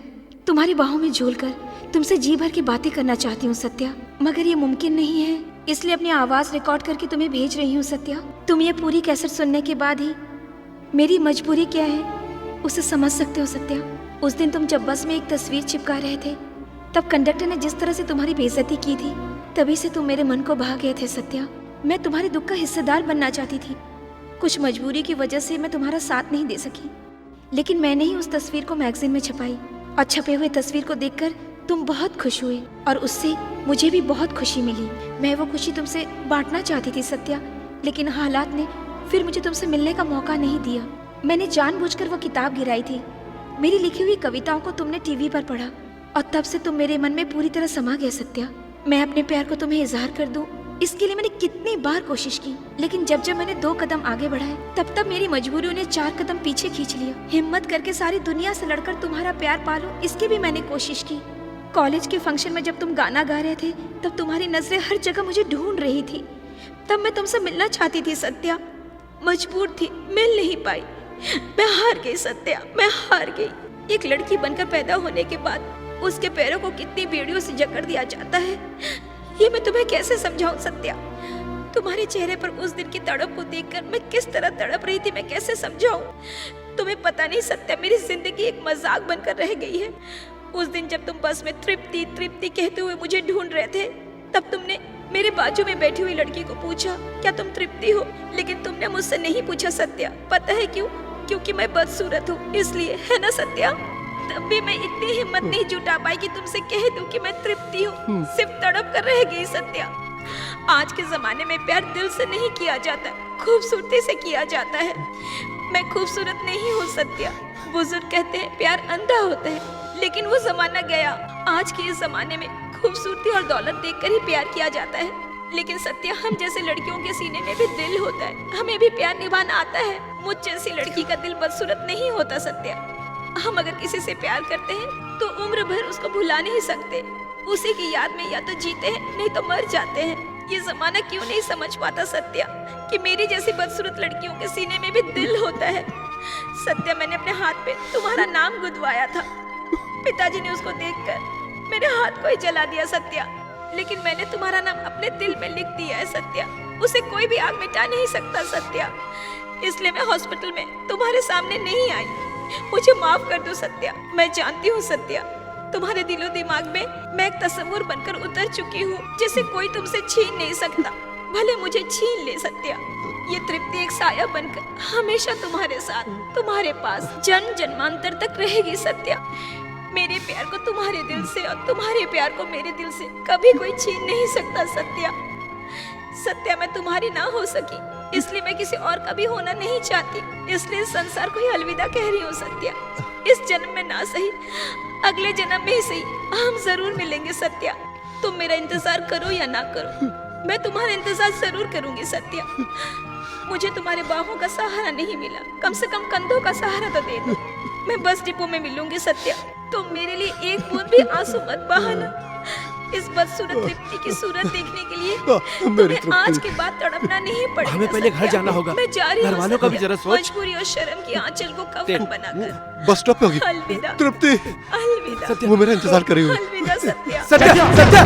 तुम्हारी बाहों में झूलकर तुमसे जी भर की बातें करना चाहती हूँ सत्या, मगर ये मुमकिन नहीं है, इसलिए अपनी आवाज रिकॉर्ड करके तुम्हें भेज रही हूँ सत्या। तुम ये पूरी कैसेट सुनने के बाद ही मेरी मजबूरी क्या है उसे समझ सकते हो सत्या। उस दिन तुम जब बस में एक तस्वीर चिपका रहे थे, तब कंडक्टर ने जिस तरह से तुम्हारी बेइज्जती की थी, तभी से तुम मेरे मन को भा गए थे सत्या। मैं तुम्हारे दुख का हिस्सेदार बनना चाहती थी, कुछ मजबूरी की वजह से मैं तुम्हारा साथ नहीं दे सकी, लेकिन मैंने ही उस तस्वीर को मैगजीन में छपाई, और छपे हुए तस्वीर को देखकर तुम बहुत खुश हुए, और उससे मुझे भी बहुत खुशी मिली। मैं वो खुशी तुमसे बांटना चाहती थी सत्या, लेकिन हालात ने फिर मुझे तुमसे मिलने का मौका नहीं दिया। मैंने जानबूझकर वो किताब गिराई थी। मेरी लिखी हुई कविताओं को तुमने टीवी पर पढ़ा, और तब से तुम मेरे मन में पूरी तरह समा गए सत्या। मैं अपने प्यार को तुम्हें इजहार कर दूं, इसके लिए मैंने कितनी बार कोशिश की, लेकिन जब जब मैंने 2 कदम आगे बढ़ाए, तब तब मेरी मजबूरियों ने 4 कदम पीछे खींच लिया। हिम्मत करके सारी दुनिया से लड़कर तुम्हारा प्यार पालूं, इसकी भी मैंने कोशिश की। कॉलेज के फंक्शन में जब तुम गाना गा रहे थे, तब तुम्हारी नजरें हर जगह मुझे ढूंढ रही थी। तब मैं तुमसे मिलना चाहती थी सत्या, मजबूर थी, मिल नहीं पाई। मैं हार गई सत्या, मैं हार गई। एक लड़की बनकर पैदा होने के बाद उसके पैरों को कितनी बेड़ियों से जकड़ दिया जाता है, ये मैं तुम्हें कैसे समझाऊं सत्या। तुम्हारे चेहरे पर उस दिन की तड़प को देखकर मैं किस तरह तड़प रही थी, मैं कैसे समझाऊं। तुम्हें पता नहीं सत्या, मेरी जिंदगी एक मजाक बनकर रह गई है। उस दिन जब तुम बस में तृप्ति तृप्ति कहते हुए मुझे ढूंढ रहे थे, तब तुमने मेरे बाजू में बैठी हुई लड़की को पूछा, क्या तुम तृप्ति हो? लेकिन तुमने मुझसे नहीं पूछा सत्या। पता है क्यों? क्योंकि मैं बदसूरत हूँ, इसलिए, है ना सत्या? तब भी मैं इतनी हिम्मत नहीं जुटा पाई कि तुमसे कह दूं कि मैं तृप्ति हूँ। सिर्फ तड़प कर रह गई सत्या। आज के जमाने में प्यार दिल से नहीं किया जाता, खूबसूरती से किया जाता है। मैं खूबसूरत नहीं हूँ सत्या। बुजुर्ग कहते हैं प्यार अंधा होता है, लेकिन वो जमाना गया। आज के इस जमाने में खूबसूरती और दौलत देखकर ही प्यार किया जाता है। लेकिन सत्या, हम जैसे लड़कियों के सीने में भी दिल होता है, हमें भी प्यार निभाना आता है। मुझ जैसी लड़की का दिल बदसूरत नहीं होता सत्या। हम अगर किसी से प्यार करते हैं तो उम्र भर उसको भुला नहीं सकते। उसी की याद में या तो जीते हैं, नहीं तो मर जाते हैं। ये जमाना क्यों नहीं समझ पाता सत्या कि मेरी जैसी बदसूरत लड़कियों के सीने में भी दिल होता है। सत्या, मैंने अपने हाथ पे तुम्हारा नाम गुदवाया था। पिताजी ने उसको देखकर मेरे हाथ को ही जला दिया सत्या, लेकिन मैंने तुम्हारा नाम अपने दिल में लिख दिया है सत्या। उसे कोई भी आग मिटा नहीं सकता सत्या। इसलिए मैं हॉस्पिटल में तुम्हारे सामने नहीं आई। मुझे माफ कर दो सत्या। मैं जानती हूँ सत्या, तुम्हारे दिलो दिमाग में मैं एक तस्वीर बनकर उतर चुकी हूँ, जिसे कोई तुमसे छीन नहीं सकता, भले मुझे छीन ले सत्या। ये तृप्ति एक साया बनकर हमेशा तुम्हारे साथ, तुम्हारे पास जन्म जन्मांतर तक रहेगी सत्या। मेरे प्यार को तुम्हारे दिल से और तुम्हारे प्यार को मेरे दिल से कभी कोई छीन नहीं सकता सत्या। सत्या, मैं तुम्हारी ना हो सकी, इसलिए मैं किसी और का भी होना नहीं चाहती। इसलिए संसार को ही अलविदा कह रही हूँ सत्या। इस जन्म में ना सही, अगले जन्म में ही सही, हम जरूर मिलेंगे सत्या। तुम मेरा इंतजार करो या ना करो, मैं तुम्हारा इंतजार जरूर करूंगी सत्या। मुझे तुम्हारे बाहों का सहारा नहीं मिला, कम से कम कंधों का सहारा तो दे दो। मैं बस डिपो में मिलूंगी सत्या। तुम मेरे लिए एक बूंद भी आंसू मत बहाना। इस बदसूरत तृप्ति की सूरत देखने के लिए तुम्हें आज के बाद तड़पना नहीं पड़ेगा। हमें पहले घर जाना होगा। मैं जा रही हूँ घर वालों का भी सत्या। जरा सोच। मजबूरी और शर्म की आंचल को कफन बनाकर बस स्टॉप पे होगी अलविदा। तृप्ति। अलविदा। वो मेरा इंतजार कर रही हुई। अलविदा सत्या। सत्या सत्या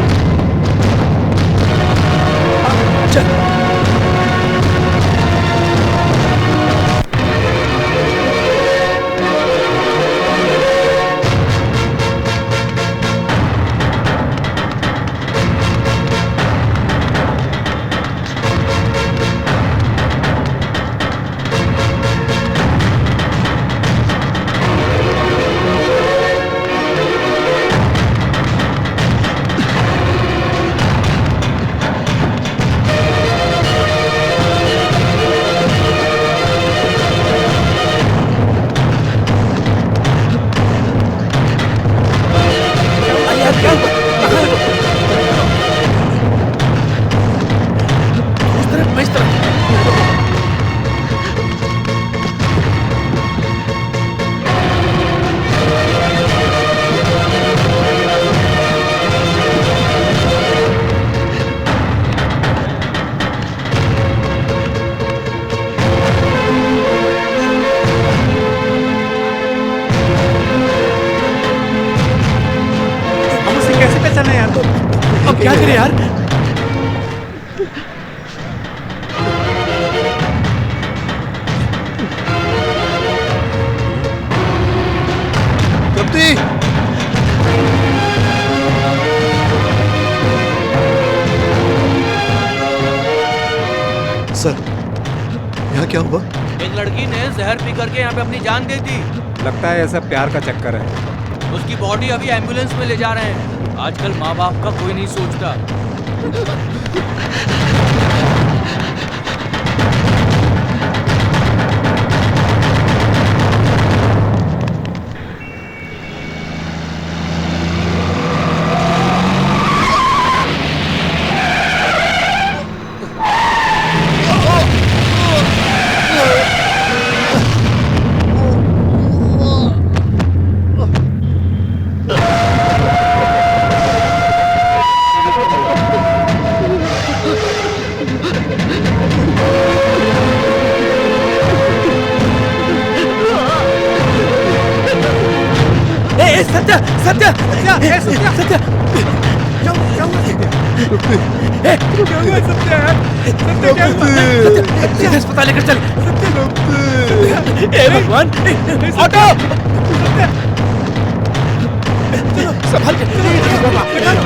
क्या करें यार? तृप्ति सर, यहाँ क्या हुआ? एक लड़की ने जहर पी करके यहाँ पे अपनी जान दे दी। लगता है ऐसा प्यार का चक्कर है। उसकी बॉडी अभी एम्बुलेंस में ले जा रहे हैं। आजकल माँ बाप का कोई नहीं सोचता। सत्या सत्या सत्या सत्या सत्या क्या हुआ सत्या? क्या हुआ सत्या? सत्या क्या हुआ? सत्या अस्पताल लेकर चल। हे भगवान, ऑटो चलो संभाल के संभाल के चलो।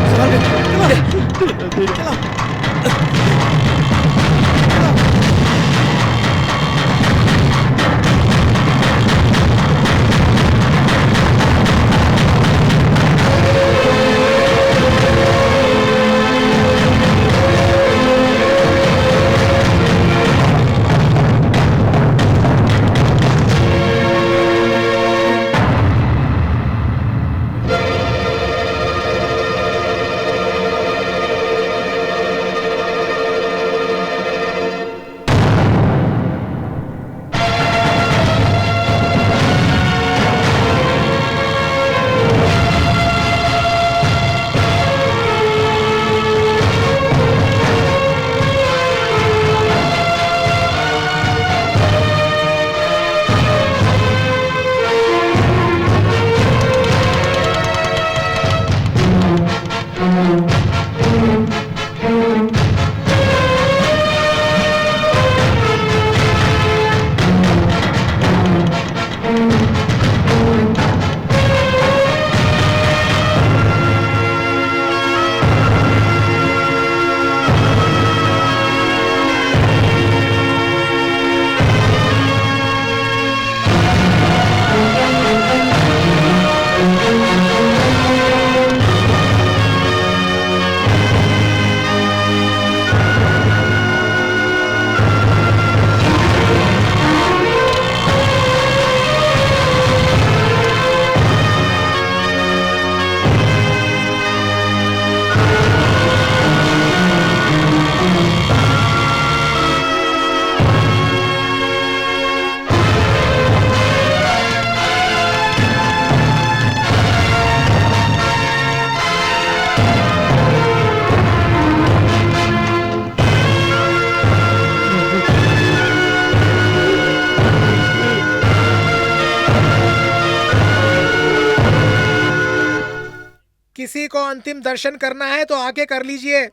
किसी को अंतिम दर्शन करना है तो आगे कर लीजिए।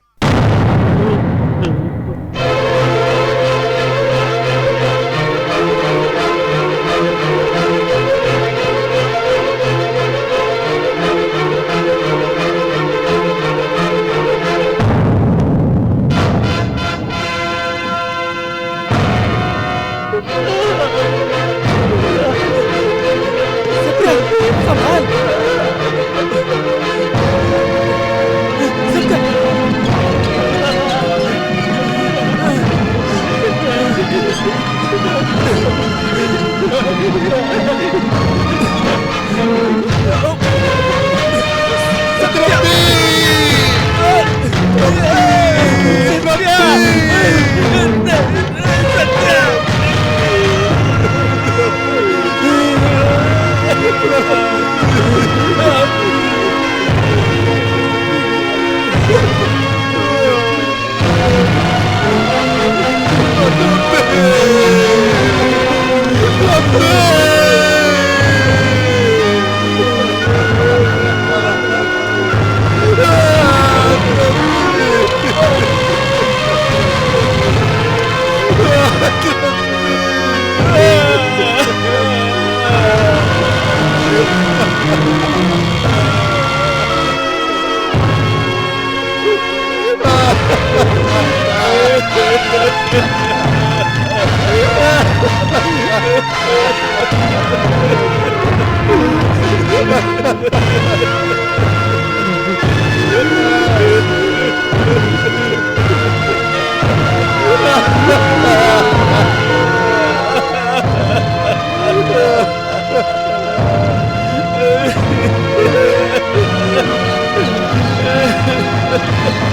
Ha ha ha!